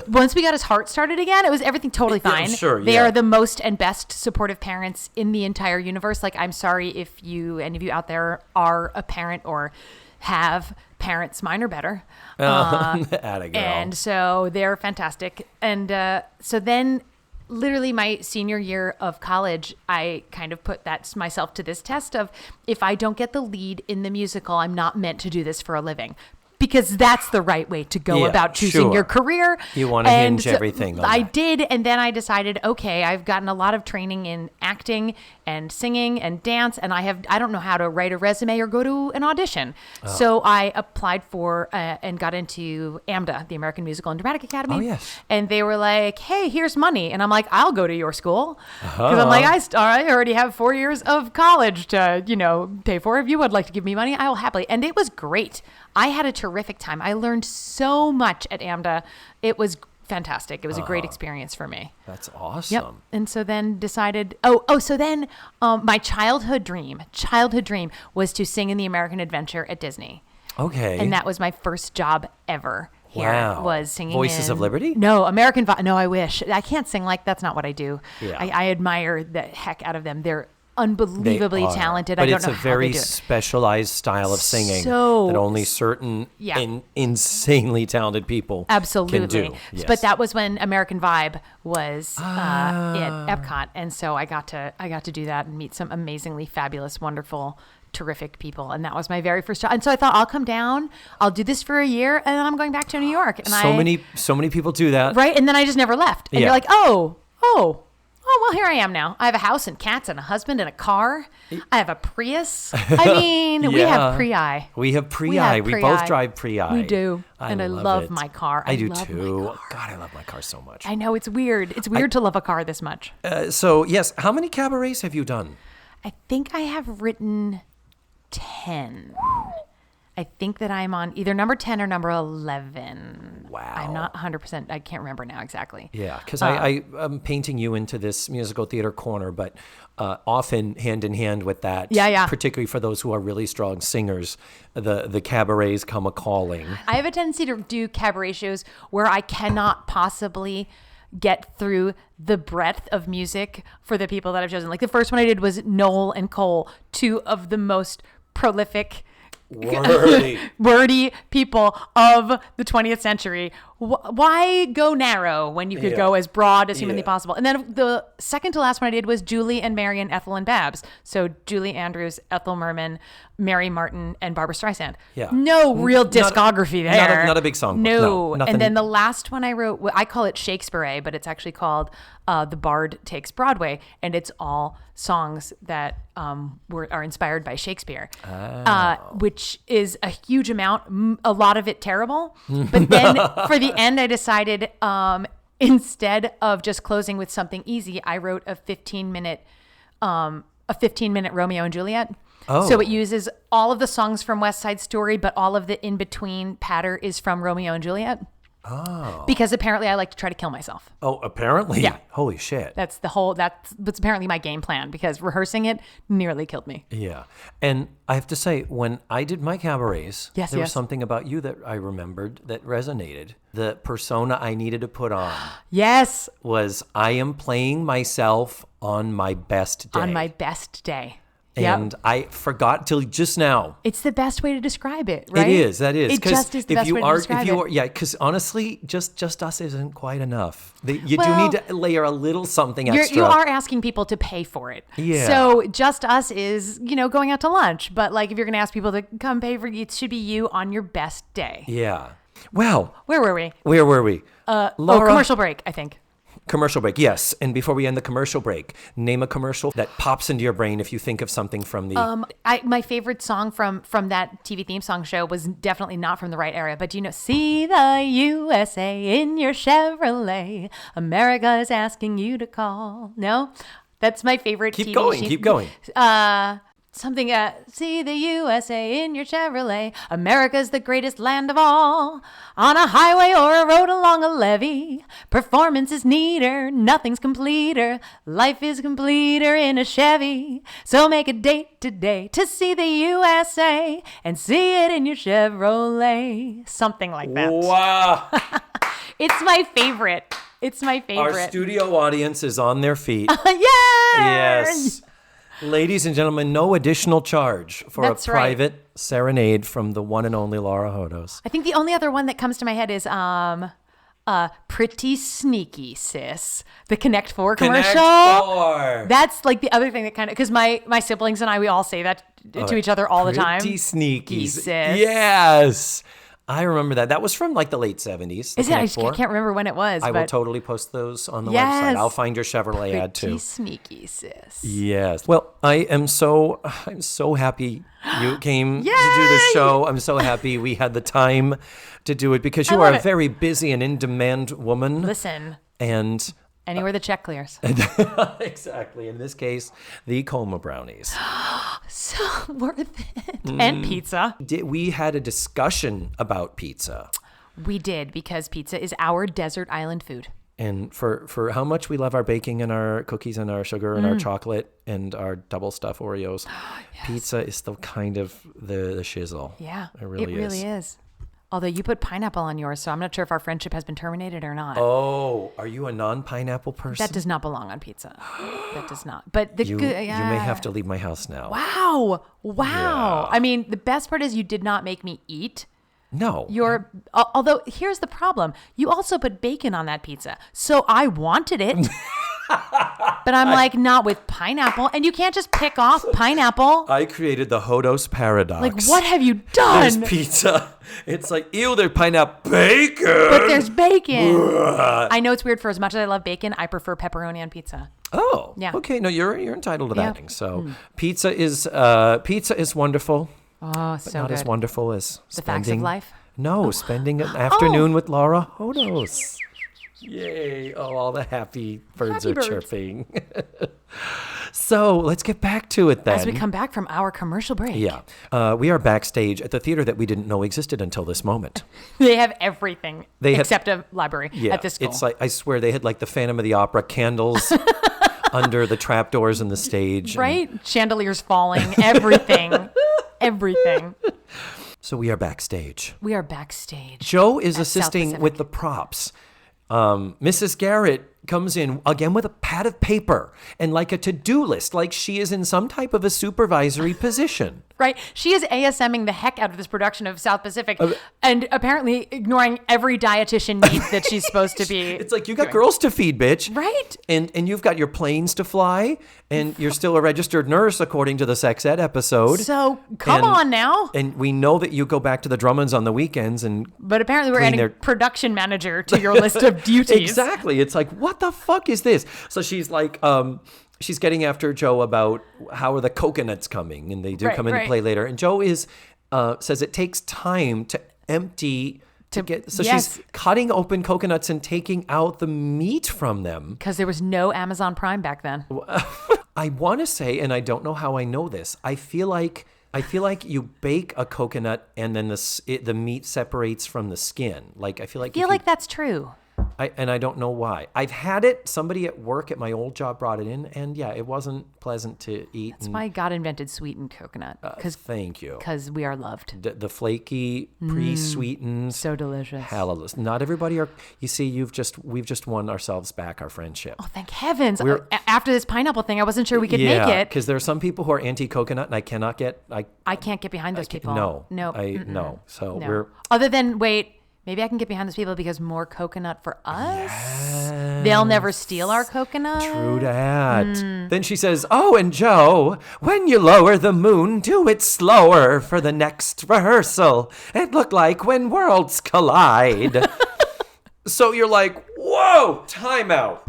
Once we got his heart started again, it was everything totally fine. Sure, They yeah. are the most and best supportive parents in the entire universe. Like, I'm sorry if any of you out there are a parent or have parents. Mine are better. Atta girl. And so they're fantastic. And so then literally my senior year of college, I kind of put myself to this test of, if I don't get the lead in the musical, I'm not meant to do this for a living. Because that's the right way to go Yeah, about choosing sure. your career. You want to And hinge everything on I that. did, and then I decided, okay, I've gotten a lot of training in acting and singing and dance, and I don't know how to write a resume or go to an audition. So I applied for and got into AMDA, the American Musical and Dramatic Academy. Oh, yes. And they were like, hey, here's money. And I'm like, I'll go to your school. Because I'm like, I already have 4 years of college to, pay for. If you would like to give me money, I will happily. And it was great. I had a terrific time. I learned so much at AMDA. It was fantastic. It was a great experience for me. That's awesome. Yep. And so then decided, so then my childhood dream was to sing in the American Adventure at Disney. Okay. And that was my first job ever here. Wow. Was singing Voices of Liberty? No, no, I wish. I can't sing that's not what I do. Yeah. I admire the heck out of them. They're unbelievably They are. talented. But I don't it's know a how very they do it. specialized style of singing So- that only certain insanely talented people Absolutely. can do. Yes. But that was when American Vibe was at Epcot, and so I got to do that and meet some amazingly fabulous, wonderful, terrific people, and that was my very first job. And so I thought, I'll come down, I'll do this for a year, and then I'm going back to New York. And so many people do that. right, and then I just never left. And Yeah. you're like, oh, well, here I am now. I have a house and cats and a husband and a car. I have a Prius. I mean, we have Prii. We have Prii. We both Prii. drive Prii. We do. And I love it. my car. I do love too. my car. God, I love my car so much. I know, it's weird. It's weird to love a car this much. So, yes, how many cabarets have you done? I think I have written 10. I think that I'm on either number 10 or number 11. Wow. I'm not 100%. I can't remember now exactly. Yeah, because I'm painting you into this musical theater corner, but often hand in hand with that, Yeah. particularly for those who are really strong singers, the cabarets come a-calling. I have a tendency to do cabaret shows where I cannot possibly get through the breadth of music for the people that I've chosen. Like the first one I did was Noel and Cole, two of the most prolific wordy people of the 20th century. Why go narrow when you could go as broad as humanly possible? And then the second to last one I did was Julie and Marian, Ethel and Babs. So Julie Andrews, Ethel Merman, Mary Martin, and Barbara Streisand. Yeah. No real discography there. Not a big song. No. Nothing. And then the last one I wrote, I call it Shakespeare, but it's actually called The Bard Takes Broadway. And it's all songs that are inspired by Shakespeare, which is a huge amount, a lot of it terrible. But then for the end, I decided instead of just closing with something easy, I wrote a 15-minute Romeo and Juliet. Oh. So it uses all of the songs from West Side Story, but all of the in-between patter is from Romeo and Juliet. Oh. Because apparently I like to try to kill myself. Oh, apparently? Yeah. Holy shit. That's apparently my game plan, because rehearsing it nearly killed me. Yeah. And I have to say, when I did my cabarets, there was yes. something about you that I remembered that resonated. The persona I needed to put on Yes. was, I am playing myself on my best day. On my best day. And Yep. I forgot till just now. It's the best way to describe it, right? It is. That is. It just is the best way to describe it. Yeah, because honestly, just us isn't quite enough. You do Well, need to layer a little something extra. You are asking people to pay for it. Yeah. So just us is, going out to lunch. But like if you're going to ask people to come pay for it, it should be you on your best day. Yeah. Well, Where were we? where were we? Commercial break, I think. Commercial break, yes. And before we end the commercial break, name a commercial that pops into your brain if you think of something from the... My favorite song from that TV theme song show was definitely not from the right era, but do you know, see the USA in your Chevrolet, America is asking you to call. No? That's my favorite Keep TV going. Something, see the USA in your Chevrolet. America's the greatest land of all. On a highway or a road along a levee. Performance is neater, nothing's completer. Life is completer in a Chevy. So make a date today to see the USA and see it in your Chevrolet. Something like that. Wow. It's my favorite. Our studio audience is on their feet. Yes! Yes. Ladies and gentlemen, no additional charge for That's a private serenade from the one and only Laura Hodos. I think the only other one that comes to my head is Pretty Sneaky Sis, the Connect 4 commercial. Connect 4. That's like the other thing that kind of, because my siblings and I, we all say that to each other all the time. Pretty Sneaky Sis. Yes. I remember that. That was from like the late 70s. Is it? I can't remember when it was. I will totally post those on the website. I'll find your Chevrolet ad too. Pretty Sneaky Sis. Yes. Well, I'm so happy you came to do the show. I'm so happy we had the time to do it because you are a very busy and in-demand woman. Listen. And anywhere the check clears. Exactly. In this case, the coma brownies. So worth it. And pizza. We had a discussion about pizza. We did, because pizza is our desert island food. And for how much we love our baking and our cookies and our sugar and our chocolate and our double-stuff Oreos, pizza is still kind of the shizzle. Yeah, it really is. Although you put pineapple on yours, so I'm not sure if our friendship has been terminated or not. Oh, are you a non-pineapple person? That does not belong on pizza. That does not. But you may have to leave my house now. Wow. Yeah. I mean, the best part is you did not make me eat. No. Although here's the problem. You also put bacon on that pizza. So I wanted it. But I'm like, not with pineapple. And you can't just pick off pineapple. I created the Hodos paradox. Like, what have you done? There's pizza. It's like, ew, there's pineapple bacon. But there's bacon. I know it's weird. For as much as I love bacon, I prefer pepperoni on pizza. Oh, yeah. Okay, no, you're entitled to that. Yeah. So pizza is wonderful. Oh, but so not good. as wonderful as The Facts of Life? No, spending an afternoon with Laura Hodos. Yay. Oh, all the happy birds are chirping. So let's get back to it then. As we come back from our commercial break. Yeah. We are backstage at the theater that we didn't know existed until this moment. They have everything except a library at this school. It's like, I swear they had like the Phantom of the Opera candles under the trapdoors in the stage. Right? Chandeliers falling, everything. Everything. So we are backstage. Joe is assisting with the props. Mrs. Garrett comes in again with a pad of paper and like a to-do list, like she is in some type of a supervisory position. Right. She is ASMing the heck out of this production of South Pacific and apparently ignoring every dietitian need that she's supposed to be. It's like, you got girls to feed, bitch. Right. And you've got your planes to fly, and you're still a registered nurse according to the sex ed episode. So come on now. And we know that you go back to the Drummonds on the weekends But apparently we're adding production manager to your list of duties. Exactly. It's like, what the fuck is this? So she's like, she's getting after Joe about how are the coconuts coming, and they do come into play later. And Joe says it takes time to empty she's cutting open coconuts and taking out the meat from them. Because there was no Amazon Prime back then. I want to say, and I don't know how I know this, I feel like you bake a coconut and then the meat separates from the skin. Like I feel like that's true. I don't know why. I've had it. Somebody at work at my old job brought it in, and yeah, it wasn't pleasant to eat. That's why God invented sweetened coconut. Thank you. Because we are loved. The flaky, pre-sweetened. So delicious. Hallelujah. Not everybody are. You see, we've just won ourselves back our friendship. Oh, thank heavens! After this pineapple thing, I wasn't sure we could make it. Yeah, because there are some people who are anti-coconut, and I can't get behind those people. No. No. So no. we're other than maybe I can get behind those people because more coconut for us. Yes. They'll never steal our coconut. True that. Then she says, oh, and Joe, when you lower the moon, do it slower for the next rehearsal. It looked like when worlds collide. So you're like, what? Whoa, timeout.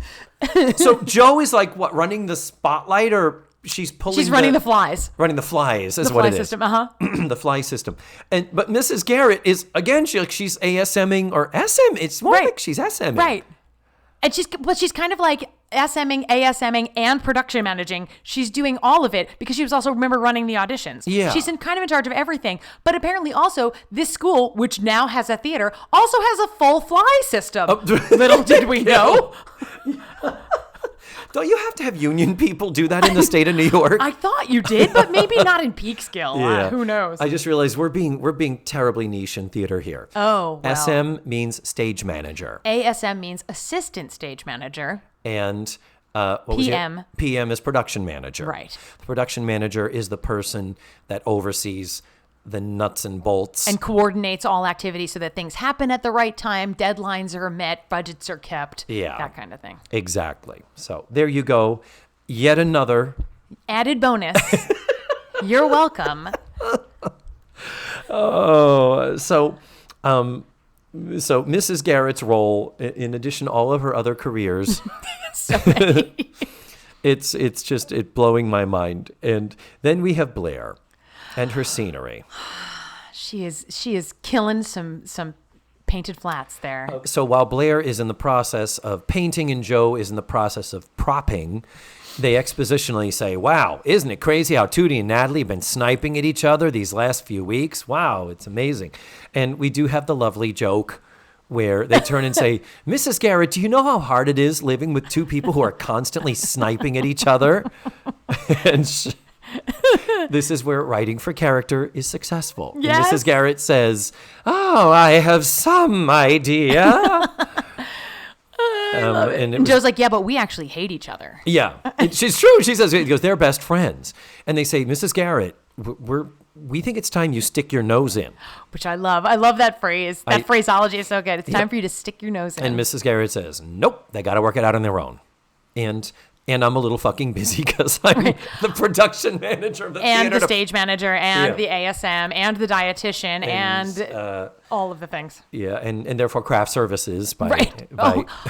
So Joe is like what, running the spotlight, or she's running the flies. Running the flies is the what fly it system, is. The fly system. But Mrs. Garrett is again she's ASMing or SM. It's more like she's SMing. Right. And she's kind of like SMing, ASMing, and production managing. She's doing all of it because she was also, remember, running the auditions. Yeah. She's kind of in charge of everything. But apparently also this school, which now has a theater, also has a full fly system. Little did we know. Don't you have to have union people do that in the state of New York? I thought you did, but maybe not in Peekskill. Yeah. Who knows? I just realized we're being terribly niche in theater here. Oh, well. SM means stage manager. ASM means assistant stage manager. And what was PM. it? PM is production manager. Right. The production manager is the person that oversees the nuts and bolts. And coordinates all activities so that things happen at the right time, deadlines are met, budgets are kept, that kind of thing. Exactly. So there you go. Yet another added bonus. You're welcome. Oh, so Mrs. Garrett's role, in addition to all of her other careers, So many. it's just blowing my mind. And then we have Blair and her scenery. She is killing some painted flats there. So while Blair is in the process of painting and Joe is in the process of propping, they expositionally say, wow, isn't it crazy how Tootie and Natalie have been sniping at each other these last few weeks? Wow, it's amazing. And we do have the lovely joke where they turn and say, Mrs. Garrett, do you know how hard it is living with two people who are constantly sniping at each other? And this is where writing for character is successful. Yes. And Mrs. Garrett says, oh, I have some idea. And Joe's like, yeah, but we actually hate each other. Yeah, she's true. She says, he goes, they're best friends. And they say, Mrs. Garrett, we think it's time you stick your nose in. Which I love. I love that phrase. That phraseology is so good. It's time for you to stick your nose in. And Mrs. Garrett says, nope, they got to work it out on their own. And I'm a little fucking busy because I'm the production manager of the theater. And the stage manager and the ASM and the dietitian and all of the things. Yeah, and therefore craft services by extension.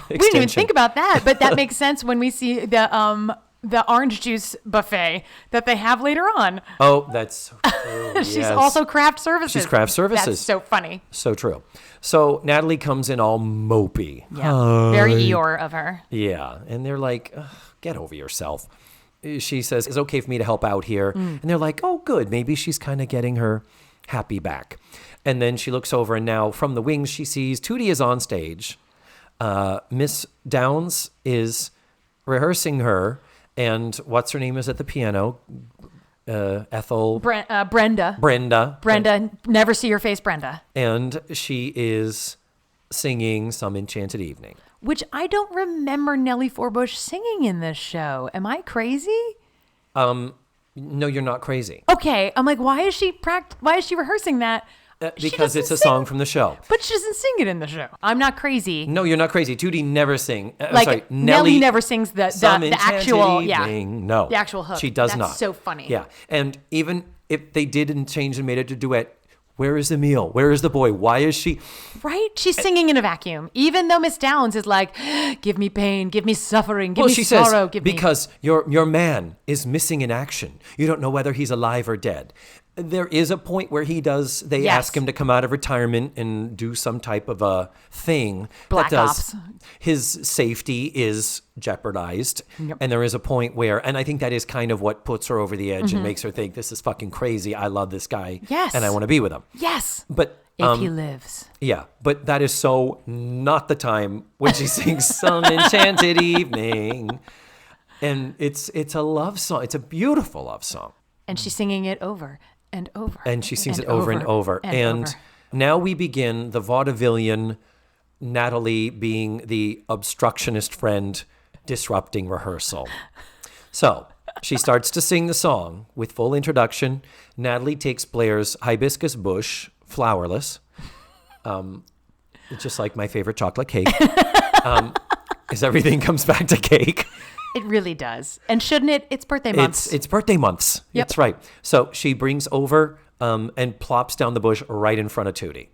We didn't even think about that, but that makes sense when we see the orange juice buffet that they have later on. Oh, that's so true. She's also craft services. She's craft services. That's so funny. So true. So Natalie comes in all mopey. Yeah, very Eeyore of her. Yeah, and they're like, get over yourself. She says, it's okay for me to help out here. And they're like, oh, good. Maybe she's kind of getting her happy back. And then she looks over, and now from the wings, she sees Tootie is on stage. Miss Downs is rehearsing her. And what's her name is at the piano? Ethel. Brenda. Brenda. Never see your face, Brenda. And she is singing Some Enchanted Evening. Which I don't remember Nellie Forbush singing in this show. Am I crazy? No, you're not crazy. Okay. I'm like, why is she rehearsing that? Because it's a song from the show. But she doesn't sing it in the show. I'm not crazy. No, you're not crazy. Tootie never sings. Nellie never sings the actual, No. The actual hook. She does not. That's so funny. Yeah. And even if they did and changed and made it a duet, where is Emil? Where is the boy? Why is she? Right? She's singing in a vacuum. Even though Miss Downs is like, give me pain, give me suffering, give me sorrow. Because your man is missing in action. You don't know whether he's alive or dead. There is a point where they ask him to come out of retirement and do some type of a thing. Black Ops. His safety is jeopardized. Yep. And there is a point where, and I think that is kind of what puts her over the edge and makes her think, this is fucking crazy. I love this guy. Yes. And I want to be with him. Yes. But if he lives. Yeah, but that is so not the time when she sings Some Enchanted Evening. And it's a love song. It's a beautiful love song. And she's singing it over and over. And she sings it over and over. And now we begin the vaudevillian Natalie being the obstructionist friend disrupting rehearsal. So she starts to sing the song with full introduction. Natalie takes Blair's hibiscus bush, flowerless, just like my favorite chocolate cake, as everything comes back to cake. It really does. And shouldn't it? It's birthday months. It's birthday months. Yep. That's right. So she brings over and plops down the bush right in front of Tootie.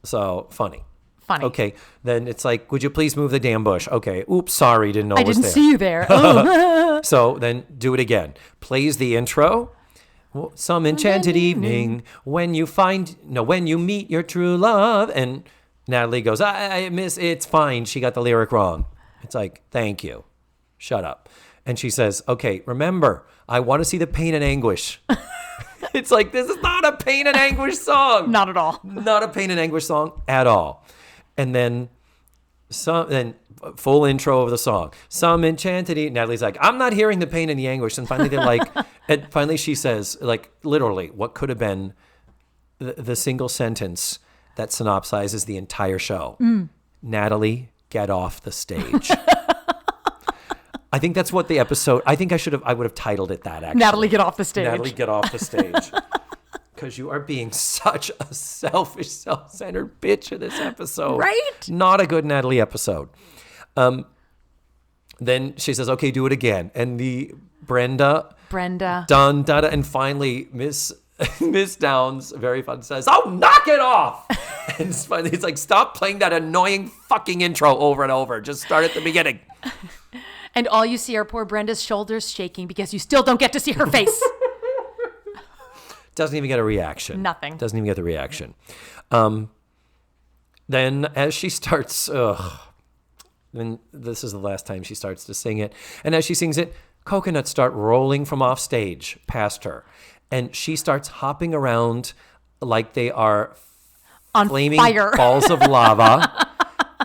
So funny. Funny. Okay. Then it's like, would you please move the damn bush? Okay. Oops, sorry, didn't know it was there. I didn't see you there. Oh. So then do it again. Plays the intro. Some enchanted evening when you meet your true love. And Natalie goes, I miss, it's fine. She got the lyric wrong. It's like, thank you. Shut up. And she says, okay, remember, I want to see the pain and anguish. It's like, this is not a pain and anguish song. Not at all. Not a pain and anguish song at all. And then full intro of the song. Some enchanted Natalie's like, I'm not hearing the pain and the anguish. And finally they're like, and finally she says, like, literally, what could have been the single sentence that synopsizes the entire show. Natalie, get off the stage. I think that's what the episode, I would have titled it that, actually. Natalie, get off the stage. Natalie, get off the stage. Because you are being such a selfish, self-centered bitch in this episode. Right? Not a good Natalie episode. Then she says, okay, do it again. And the Brenda. Done, and finally Miss Downs, very fun, says, oh, knock it off. And finally it's like, stop playing that annoying fucking intro over and over. Just start at the beginning. And all you see are poor Brenda's shoulders shaking because you still don't get to see her face. Doesn't even get a reaction. Nothing. Doesn't even get the reaction. Then as she starts, then this is the last time she starts to sing it. And as she sings it, coconuts start rolling from off stage past her. And she starts hopping around like they are on flaming fire. Balls of lava.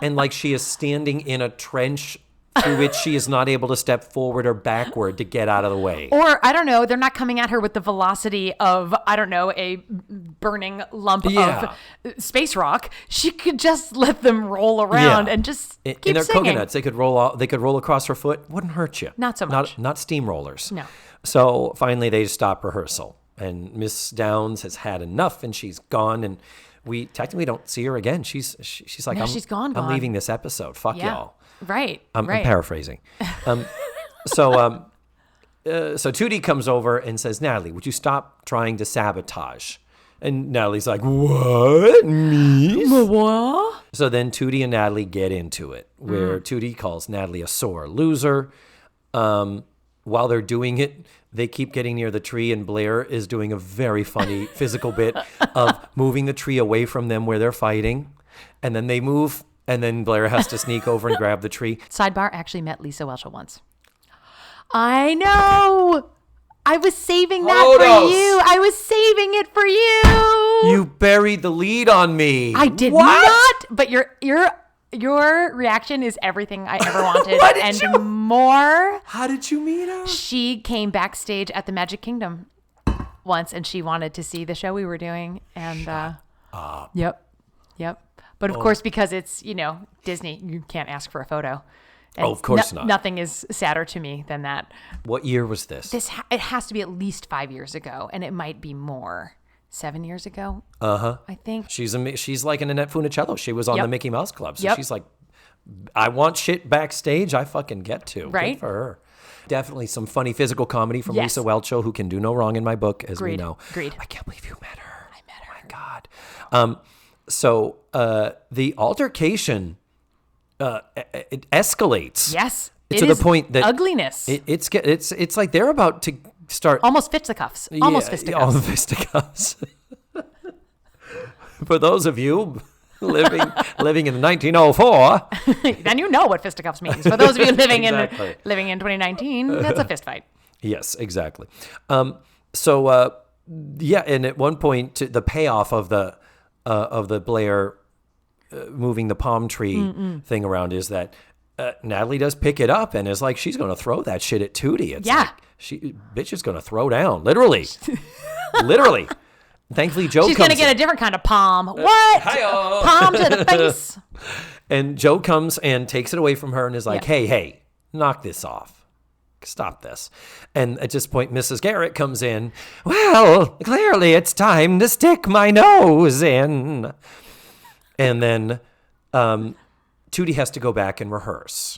And like she is standing in a trench through which she is not able to step forward or backward to get out of the way. Or, I don't know, they're not coming at her with the velocity of, I don't know, a burning lump of space rock. She could just let them roll around and just keep in their singing. Coconuts, they could roll across her foot. Wouldn't hurt you. Not so much. Not steamrollers. No. So finally they stop rehearsal. And Miss Downs has had enough and she's gone. And we technically don't see her again. She's like, no, she's gone. I'm leaving this episode. Fuck y'all. Right. I'm paraphrasing. So Tootie comes over and says, Natalie, would you stop trying to sabotage? And Natalie's like, what? Me? What? So then Tootie and Natalie get into it, where Tootie calls Natalie a sore loser. While they're doing it, they keep getting near the tree, and Blair is doing a very funny physical bit of moving the tree away from them where they're fighting. And then they move. And then Blair has to sneak over and grab the tree. Sidebar, actually met Lisa Whelchel once. I know. I was saving that Hodos. for you. I was saving it for you. You buried the lead on me. I did not. But your reaction is everything I ever wanted and more. How did you meet her? She came backstage at the Magic Kingdom once, and she wanted to see the show we were doing. And Yep. But of course, because it's, Disney, you can't ask for a photo. And of course not. Nothing is sadder to me than that. What year was this? It has to be at least 5 years ago, and it might be more. 7 years ago? I think. She's like an Annette Funicello. She was on the Mickey Mouse Club. So she's like, I want shit backstage I fucking get to. Right. Good for her. Definitely some funny physical comedy from Lisa Whelchel, who can do no wrong in my book, as we know. Agreed. I can't believe you met her. I met her. Oh, my God. So the altercation, it escalates. Yes. To the point that ugliness. It's like they're about to start almost fisticuffs. Almost fisticuffs. Almost fisticuffs. For those of you living in 1904, then you know what fisticuffs means. For those of you living in 2019, that's a fist fight. Yes, exactly. And at one point, the payoff of the Blair moving the palm tree thing around is that Natalie does pick it up and is like, she's going to throw that shit at Tootie. It's like, bitch is going to throw down, literally. Literally. Thankfully, Joe she's going to get a different kind of palm. What? Palm to the face. And Joe comes and takes it away from her and is like, hey, knock this off. Stop this. And at this point, Mrs. Garrett comes in. Well, clearly it's time to stick my nose in. And then Tootie has to go back and rehearse.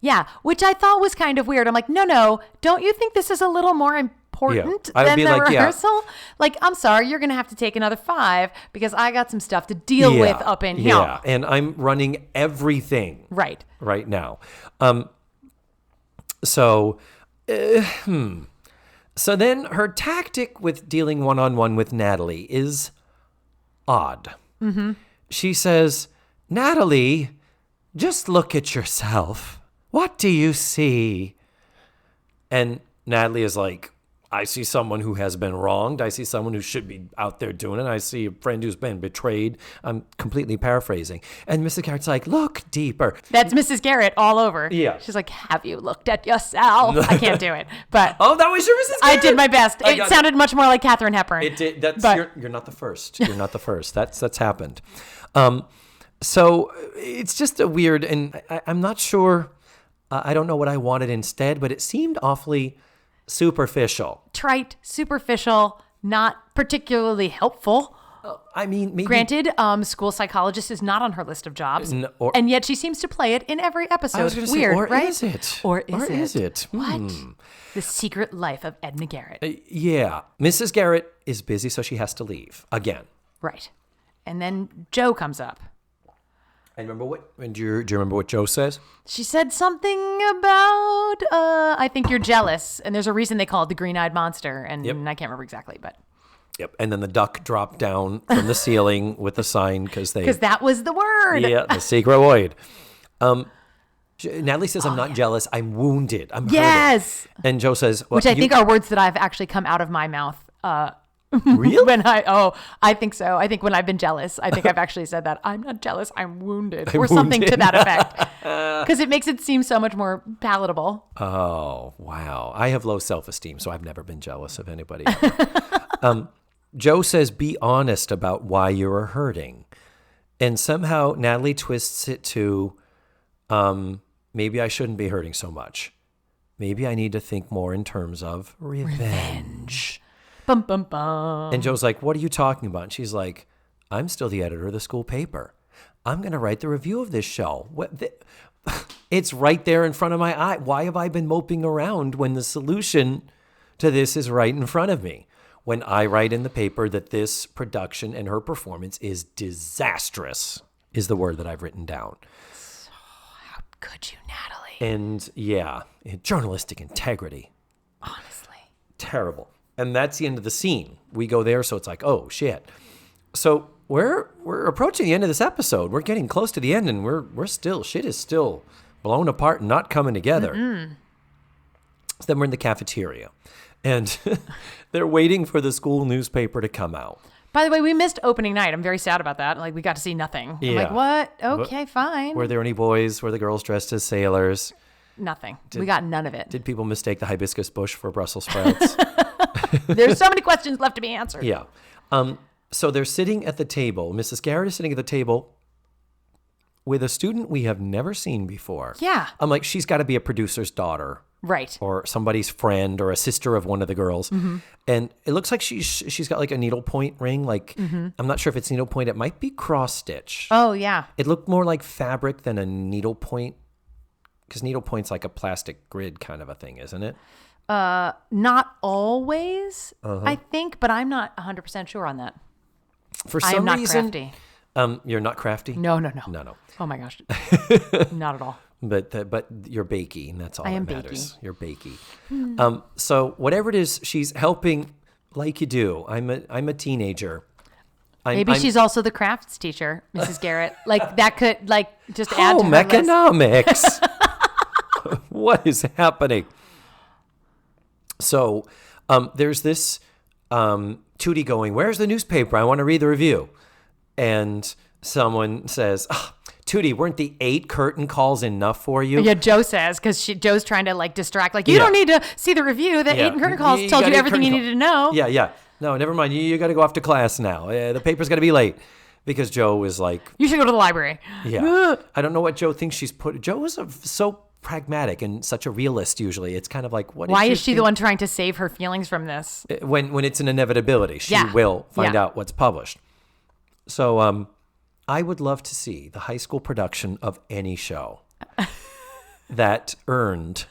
Yeah, which I thought was kind of weird. I'm like, no, don't you think this is a little more important I would than be the like, yeah. rehearsal. Like, I'm sorry, you're going to have to take another 5 because I got some stuff to deal with up in here. Yeah, and I'm running everything Right now. So then her tactic with dealing one-on-one with Natalie is odd. Mm-hmm. She says, Natalie, just look at yourself. What do you see? And Natalie is like, I see someone who has been wronged. I see someone who should be out there doing it. I see a friend who's been betrayed. I'm completely paraphrasing. And Mrs. Garrett's like, look deeper. That's Mrs. Garrett all over. Yeah. She's like, have you looked at yourself? I can't do it. But Oh, that was your Mrs. Garrett? I did my best. It sounded much more like Katharine Hepburn. It did. You're not the first. You're not the first. That's happened. So it's just a weird, and I'm not sure. I don't know what I wanted instead, but it seemed awfully superficial. Trite, superficial, not particularly helpful. I mean, maybe. Granted, school psychologist is not on her list of jobs, and yet she seems to play it in every episode. I was going to Weird, say, or right? is it? Or is it? What? The secret life of Edna Garrett. Yeah. Mrs. Garrett is busy, so she has to leave again. Right. And then Joe comes up. And remember what? Do you remember what Joe says? She said something about, I think you're jealous. And there's a reason they call it the green-eyed monster. And I can't remember exactly, but. Yep. And then the duck dropped down from the ceiling with the sign because that was the word. Yeah, the secret word. Natalie says, I'm not jealous. I'm wounded. I'm yes. hurting. And Joe says, well, which I think are words that I've actually come out of my mouth. Really? I think so. I think when I've been jealous, I think I've actually said that. I'm not jealous, I'm wounded. Or something to that effect. Because it makes it seem so much more palatable. Oh, wow. I have low self-esteem, so I've never been jealous of anybody ever. Joe says, be honest about why you are hurting. And somehow Natalie twists it to, maybe I shouldn't be hurting so much. Maybe I need to think more in terms of revenge. Bum, bum, bum. And Joe's like, what are you talking about? And she's like, I'm still the editor of the school paper. I'm going to write the review of this show. It's right there in front of my eye. Why have I been moping around when the solution to this is right in front of me? When I write in the paper that this production and her performance is disastrous, is the word that I've written down. So, how could you, Natalie? And yeah, journalistic integrity. Honestly. Terrible. And that's the end of the scene. We go there, so it's like, oh, shit. So we're approaching the end of this episode. We're getting close to the end, and shit is still blown apart and not coming together. Mm-mm. So then we're in the cafeteria, and they're waiting for the school newspaper to come out. By the way, we missed opening night. I'm very sad about that. Like, we got to see nothing. Yeah. I'm like, what? Okay, fine. Were there any boys? Were the girls dressed as sailors? Nothing. We got none of it. Did people mistake the hibiscus bush for Brussels sprouts? There's so many questions left to be answered. Yeah. So they're sitting at the table. Mrs. Garrett is sitting at the table with a student we have never seen before. Yeah. I'm like, she's got to be a producer's daughter. Right. Or somebody's friend or a sister of one of the girls. Mm-hmm. And it looks like she's got like a needlepoint ring. Like, I'm not sure if it's needlepoint. It might be cross stitch. Oh, yeah. It looked more like fabric than a needlepoint. Because needlepoint's like a plastic grid kind of a thing, isn't it? Not always, I think, but I'm not 100% sure on that. For some reason, crafty. You're not crafty? No. Oh my gosh, not at all. But you're bakey, and that's all that matters. Bakey. You're bakey. So whatever it is, she's helping like you do. I'm a teenager. Maybe she's also the crafts teacher, Mrs. Garrett. Like that could just add to her list. Economics. What is happening? So there's this Tootie going, where's the newspaper? I want to read the review. And someone says, Tootie, weren't the 8 curtain calls enough for you? Yeah, Joe says, because Joe's trying to distract. Like, you don't need to see the review. The 8 curtain calls told you everything you needed to know. Yeah. No, never mind. You got to go off to class now. The paper's got to be late. Because Joe was like... You should go to the library. Yeah. I don't know what Joe thinks she's put... Joe is so pragmatic and such a realist usually. It's kind of like... Why is she the one trying to save her feelings from this? When it's an inevitability. She will find out what's published. So I would love to see the high school production of any show that earned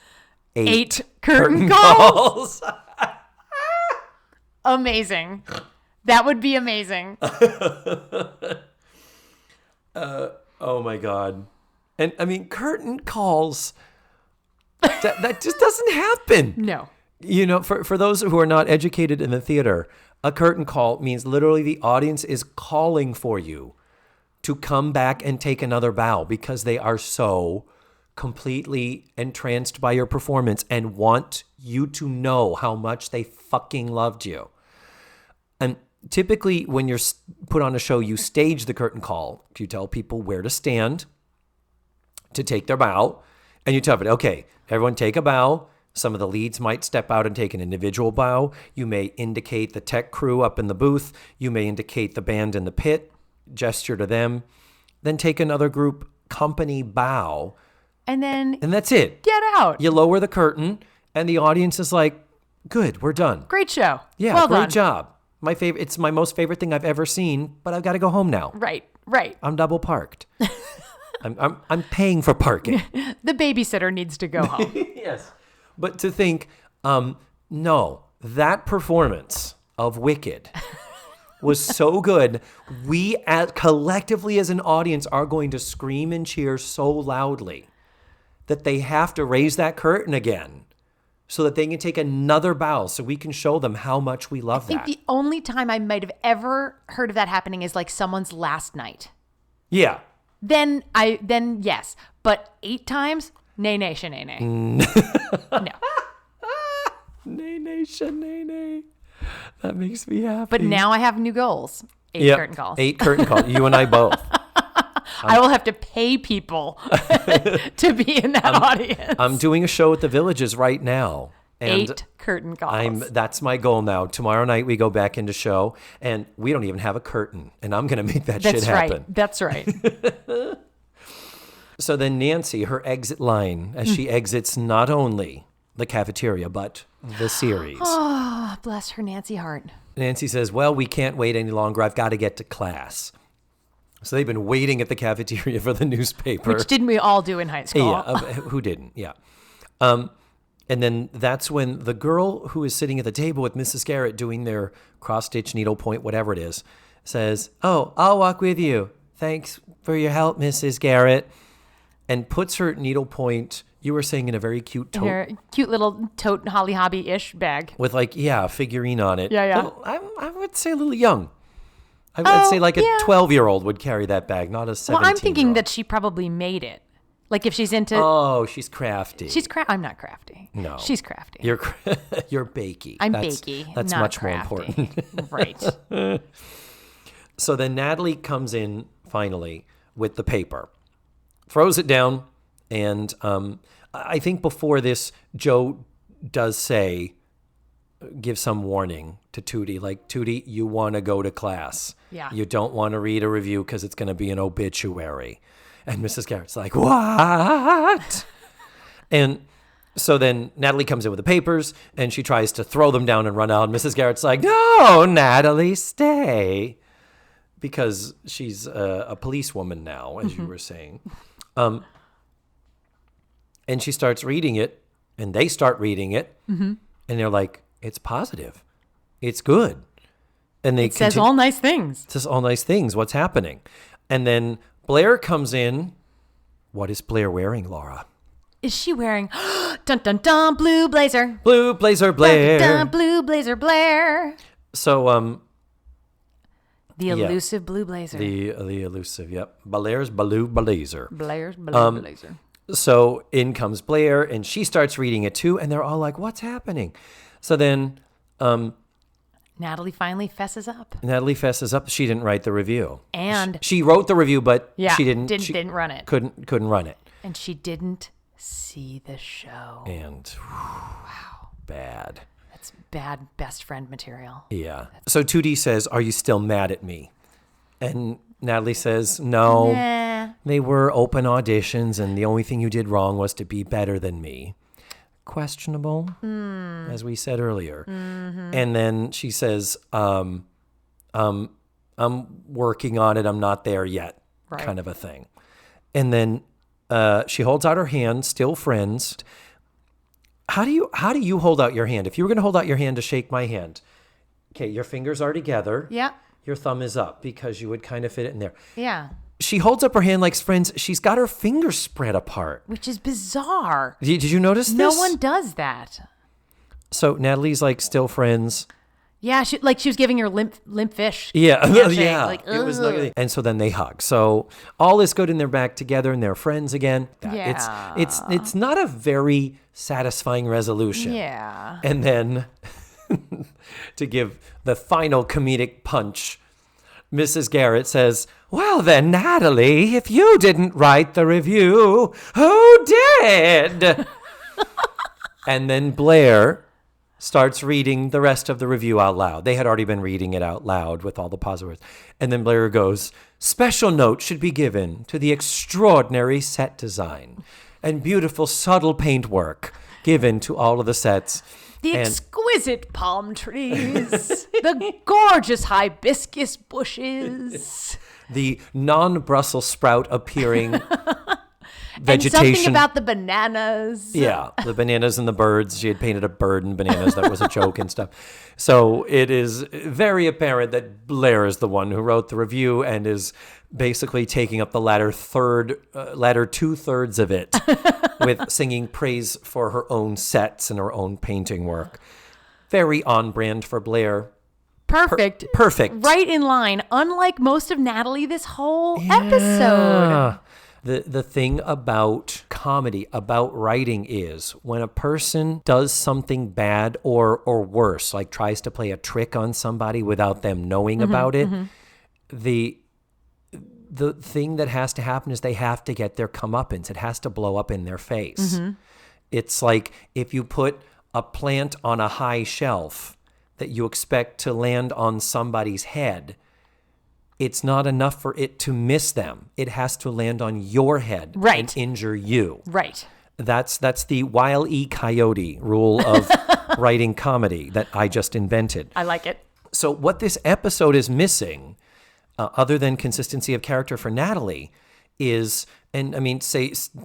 8 curtain calls. Amazing. That would be amazing. Oh my God. And I mean, curtain calls, that just doesn't happen. No. You know, for those who are not educated in the theater, a curtain call means literally the audience is calling for you to come back and take another bow because they are so completely entranced by your performance and want you to know how much they fucking loved you. And typically when you're put on a show, you stage the curtain call. You tell people where to stand to take their bow. And you tell them, okay, everyone take a bow. Some of the leads might step out and take an individual bow. You may indicate the tech crew up in the booth. You may indicate the band in the pit, gesture to them. Then take another group company bow. And that's it. Get out. You lower the curtain and the audience is like, good, we're done. Great show. Yeah, well great done. job. It's my most favorite thing I've ever seen, but I've got to go home now. Right. I'm double parked. I'm paying for parking. The babysitter needs to go home. Yes. But to think, no, that performance of Wicked was so good. We collectively as an audience are going to scream and cheer so loudly that they have to raise that curtain again so that they can take another bow so we can show them how much we love that. I think the only time I might have ever heard of that happening is like someone's last night. Yeah. Then yes. But 8 times? Nay, nay, shanay, nay. No. Nay, nay, shanay, nay. That makes me happy. But now I have new goals. 8 curtain calls. 8 curtain calls. You and I both. I will have to pay people to be in that audience. I'm doing a show at the Villages right now. And 8 curtain calls. That's my goal now. Tomorrow night we go back into show and we don't even have a curtain. And I'm going to make that shit happen. That's right. So then Nancy, her exit line as she exits not only the cafeteria, but the series. Oh, bless her Nancy heart. Nancy says, well, we can't wait any longer. I've got to get to class. So they've been waiting at the cafeteria for the newspaper. Which didn't we all do in high school? Yeah, who didn't? Yeah. And then that's when the girl who is sitting at the table with Mrs. Garrett doing their cross-stitch, needlepoint, whatever it is, says, oh, I'll walk with you. Thanks for your help, Mrs. Garrett. And puts her needlepoint, you were saying, in a very cute tote. Her cute little tote Holly Hobby-ish bag. With a figurine on it. Yeah. I would say a little young. I'd say like a 12-year-old would carry that bag, not a 17-year-old. Well, I'm thinking that she probably made it. Like if she's into... Oh, she's crafty. I'm not crafty. No. She's crafty. You're bakey. I'm bakey. That's not much crafty. more important. Right. So then Natalie comes in finally with the paper, throws it down, and I think before this, Joe does give some warning to Tootie, like, Tootie, you want to go to class. Yeah. You don't want to read a review because it's going to be an obituary. And Mrs. Garrett's like, what? And so then Natalie comes in with the papers, and she tries to throw them down and run out. And Mrs. Garrett's like, no, Natalie, stay. Because she's a policewoman now, as you were saying. And she starts reading it, and they start reading it, and they're like, it's positive. It's good. And It says all nice things. It says all nice things. What's happening? And then Blair comes in. What is Blair wearing, Laura? Is she wearing dun dun dun blue blazer? Blue blazer Blair. Dun, dun, dun, blue blazer Blair. So the elusive blue blazer. The elusive, yep. Blair's blue blazer. Blair's blue blazer. So in comes Blair, and she starts reading it too, and they're all like, what's happening? So then Natalie finally fesses up. She didn't write the review. And she wrote the review, but she didn't run it. Couldn't run it. And she didn't see the show. And wow, bad. That's bad best friend material. Yeah. So Tootie says, are you still mad at me? And Natalie says, no. Nah. They were open auditions, and the only thing you did wrong was to be better than me. Questionable, as we said earlier. Mm-hmm. And then she says, I'm working on it. I'm not there yet, kind of a thing. And then she holds out her hand, still friends. How do you hold out your hand? If you were going to hold out your hand to shake my hand, Okay, your fingers are together. Yeah. Your thumb is up because you would kind of fit it in there. Yeah. She holds up her hand like friends. She's got her fingers spread apart. Which is bizarre. Did you notice this? No one does that. So Natalie's like still friends. Yeah, she was giving her limp fish. Yeah, handshake, yeah. Like, it was ugh. like, and so then they hug. So all is good, and they're back together, and they're friends again. Yeah. It's not a very satisfying resolution. Yeah. And then to give the final comedic punch, Mrs. Garrett says, "Well then, Natalie, if you didn't write the review, who did?" And then Blair starts reading the rest of the review out loud. They had already been reading it out loud with all the positive words. And then Blair goes, "Special note should be given to the extraordinary set design and beautiful subtle paintwork given to all of the sets. The exquisite palm trees, the gorgeous hibiscus bushes, the non-Brussels sprout appearing vegetation. And something about the bananas. Yeah, the bananas and the birds. She had painted a bird and bananas. That was a joke and stuff. So it is very apparent that Blair is the one who wrote the review and is basically taking up the latter 2/3 of it with singing praise for her own sets and her own painting work. Very on brand for Blair. Perfect. Perfect. Right in line. Unlike most of Natalie this whole episode. The thing about comedy, about writing is when a person does something bad or worse, like tries to play a trick on somebody without them knowing about it, the thing that has to happen is they have to get their comeuppance. It has to blow up in their face. It's like if you put a plant on a high shelf that you expect to land on somebody's head, it's not enough for it to miss them. It has to land on your head and injure you. Right. That's the Wile E. Coyote rule of writing comedy that I just invented. I like it. So what this episode is missing, other than consistency of character for Natalie, is, and I mean,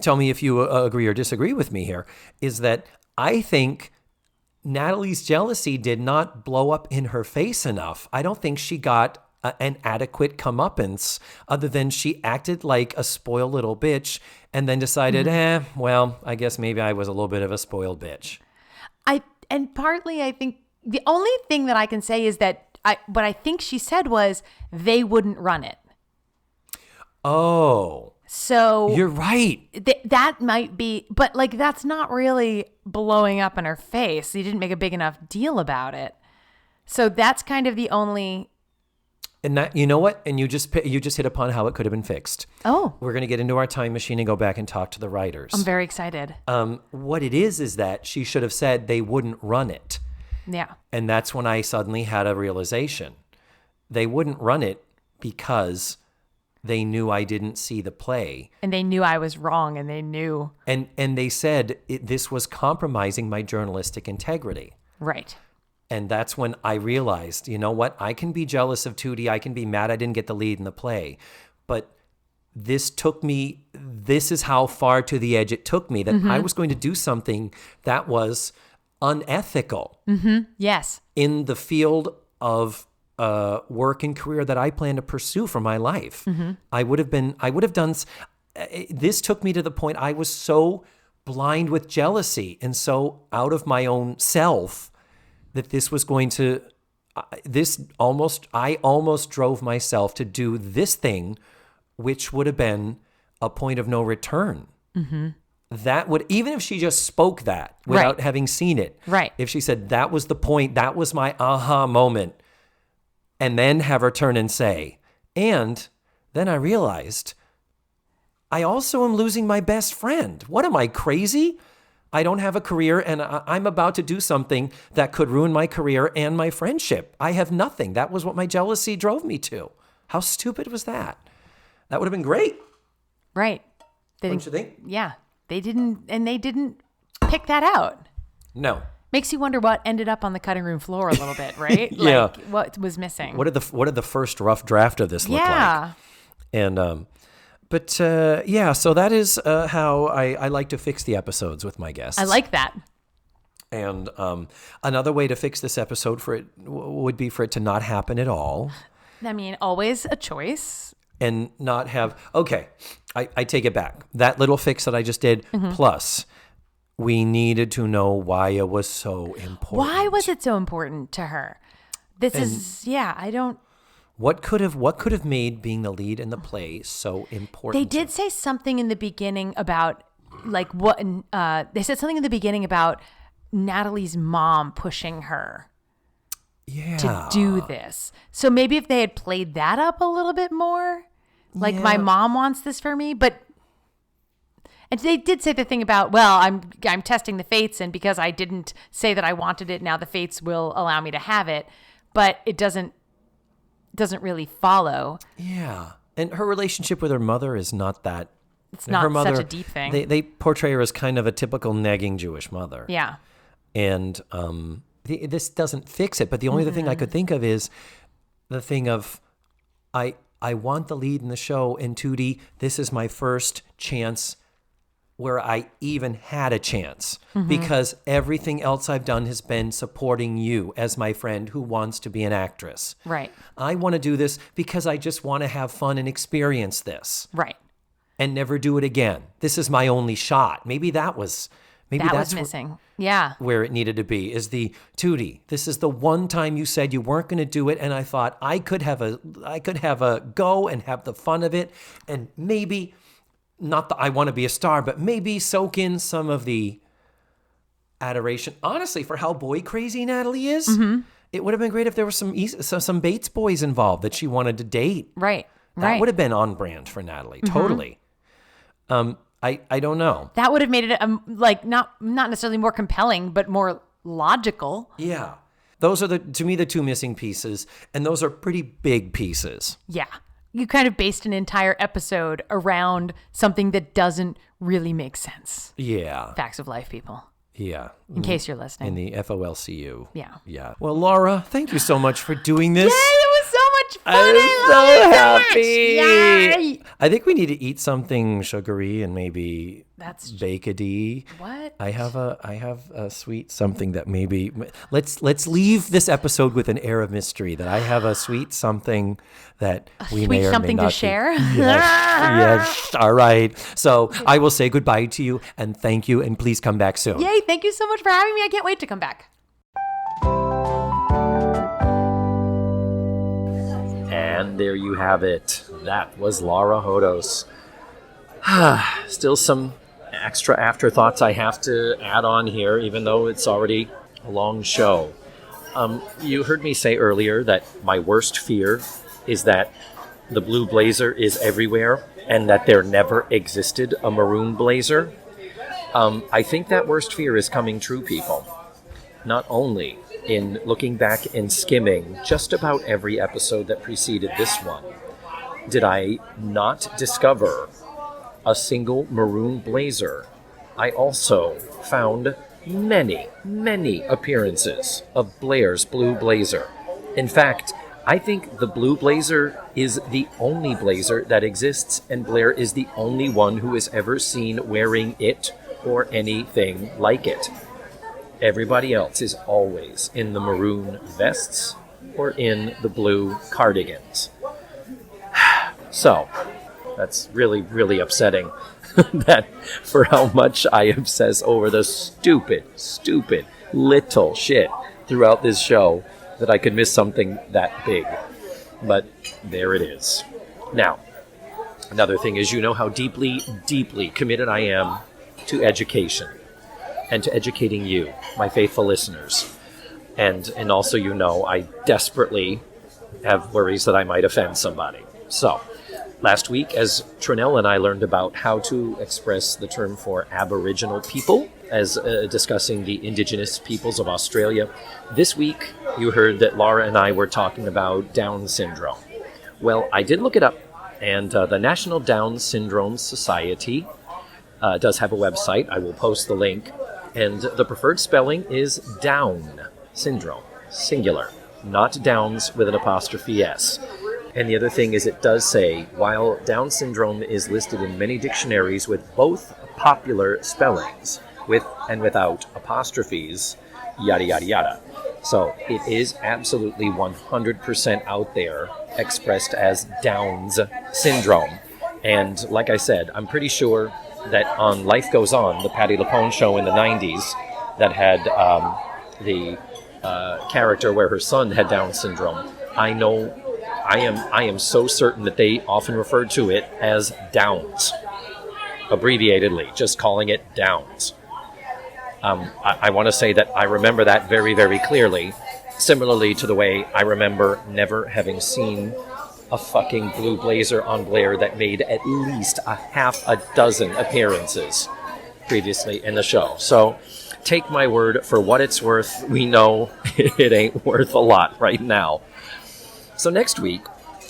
tell me if you agree or disagree with me here, is that I think Natalie's jealousy did not blow up in her face enough. I don't think she got an adequate comeuppance, other than she acted like a spoiled little bitch and then decided, well, I guess maybe I was a little bit of a spoiled bitch. And partly I think the only thing that I can say is that what I think she said was they wouldn't run it. Oh. So you're right. That might be, but like that's not really blowing up in her face. You didn't make a big enough deal about it. So that's kind of the only. And that, you know what? And you just hit upon how it could have been fixed. Oh. We're going to get into our time machine and go back and talk to the writers. I'm very excited. What it is that she should have said they wouldn't run it. Yeah. And that's when I suddenly had a realization. They wouldn't run it because they knew I didn't see the play. And they knew I was wrong, and they knew. And they said this was compromising my journalistic integrity. Right. And that's when I realized, you know what? I can be jealous of Tootie. I can be mad I didn't get the lead in the play. But this is how far to the edge it took me, that I was going to do something that was unethical. Yes. In the field of work and career that I plan to pursue for my life. I would have done, this took me to the point I was so blind with jealousy and so out of my own self that this was going to, I almost drove myself to do this thing, which would have been a point of no return. That would, even if she just spoke that without having seen it. Right. If she said, that was the point, that was my aha moment, and then have her turn and say, and then I realized I also am losing my best friend. What am I, crazy? I don't have a career, and I'm about to do something that could ruin my career and my friendship. I have nothing. That was what my jealousy drove me to. How stupid was that? That would have been great. Right. Don't you think? Yeah. They didn't pick that out. No. Makes you wonder what ended up on the cutting room floor a little bit, right? Yeah. Like what was missing. What did the first rough draft of this look like? And so that is how I like to fix the episodes with my guests. I like that. And another way to fix this episode would be for it to not happen at all. I mean, always a choice. And not have... Okay, I take it back. That little fix that I just did, plus we needed to know why it was so important. Why was it so important to her? I don't... What could have made being the lead in the play so important? They did say something in the beginning about, like, what... they said something in the beginning about Natalie's mom pushing her to do this. So maybe if they had played that up a little bit more, like, my mom wants this for me, but... And they did say the thing about, well, I'm testing the fates, and because I didn't say that I wanted it, now the fates will allow me to have it. But it doesn't really follow. Yeah. And her relationship with her mother is not that. It's not such a deep thing. They portray her as kind of a typical nagging Jewish mother. Yeah. And this doesn't fix it. But the only other thing I could think of is the thing of, I want the lead in the show, and Tootie, this is my first chance where I even had a chance, because everything else I've done has been supporting you as my friend who wants to be an actress. Right. I want to do this because I just want to have fun and experience this. Right. And never do it again. This is my only shot. Maybe that's missing. Yeah. Where it needed to be is the Tootie. This is the one time you said you weren't going to do it, and I thought I could have a go and have the fun of it, and maybe not that I want to be a star, but maybe soak in some of the adoration. Honestly, for how boy crazy Natalie is, it would have been great if there were some Bates boys involved that she wanted to date. Right. That would have been on brand for Natalie. Totally. I don't know. That would have made it like not necessarily more compelling, but more logical. Yeah. Those are to me the two missing pieces, and those are pretty big pieces. Yeah. You kind of based an entire episode around something that doesn't really make sense. Yeah. Facts of life, people. Yeah. In case you're listening. In the FOLCU. Yeah. Yeah. Well, Laura, thank you so much for doing this. Yay, it was so much fun. I'm so happy. Yay. I think we need to eat something sugary and maybe bake-a-dee. What? I have a sweet something that maybe let's leave this episode with an air of mystery that I have a sweet something that we may or may not. Sweet something to share? Yes. All right. So I will say goodbye to you and thank you, and please come back soon. Yay, thank you so much for having me. I can't wait to come back. And there you have it. That was Laura Hodos. Still some extra afterthoughts I have to add on here, even though it's already a long show. You heard me say earlier that my worst fear is that the blue blazer is everywhere and that there never existed a maroon blazer. I think that worst fear is coming true, people. Not only in looking back and skimming just about every episode that preceded this one, did I not discover a single maroon blazer, I also found many, many appearances of Blair's blue blazer. In fact, I think the blue blazer is the only blazer that exists, and Blair is the only one who is ever seen wearing it or anything like it. Everybody else is always in the maroon vests or in the blue cardigans. So, that's really, really upsetting that for how much I obsess over the stupid little shit throughout this show that I could miss something that big. But there it is. Now, another thing is, you know how deeply, deeply committed I am to education and to educating you, my faithful listeners. And also, you know, I desperately have worries that I might offend somebody. So, last week, as Trenell and I learned about how to express the term for Aboriginal people, as discussing the indigenous peoples of Australia, this week you heard that Laura and I were talking about Down syndrome. Well, I did look it up, and the National Down Syndrome Society does have a website. I will post the link. And the preferred spelling is Down syndrome, singular, not Downs with an apostrophe S. And the other thing is, it does say, while Down syndrome is listed in many dictionaries with both popular spellings, with and without apostrophes, yada, yada, yada. So it is absolutely 100% out there, expressed as Down's syndrome. And like I said, I'm pretty sure that on Life Goes On, the Patti LuPone show in the 90s, that had the character where her son had Down syndrome, I am so certain that they often referred to it as Downs, abbreviatedly, just calling it Downs. I want to say that I remember that very, very clearly, similarly to the way I remember never having seen a fucking blue blazer on Blair that made at least a half a dozen appearances previously in the show. So take my word for what it's worth. We know it ain't worth a lot right now. So next week,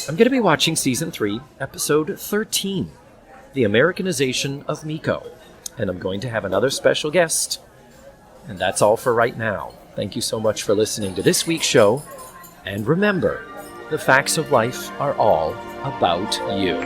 I'm going to be watching Season 3, Episode 13, The Americanization of Miko. And I'm going to have another special guest. And that's all for right now. Thank you so much for listening to this week's show. And remember, the facts of life are all about you.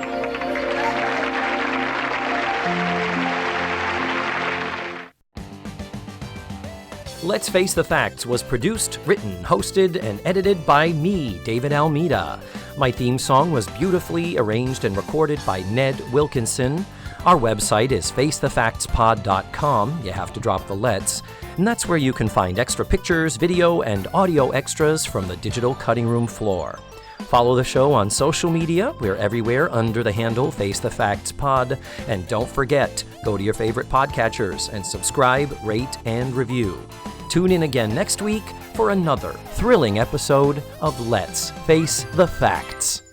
Let's Face the Facts was produced, written, hosted, and edited by me, David Almeida. My theme song was beautifully arranged and recorded by Ned Wilkinson. Our website is facethefactspod.com. You have to drop the let's. And that's where you can find extra pictures, video, and audio extras from the digital cutting room floor. Follow the show on social media. We're everywhere under the handle Face the Facts Pod. And don't forget, go to your favorite podcatchers and subscribe, rate, and review. Tune in again next week for another thrilling episode of Let's Face the Facts.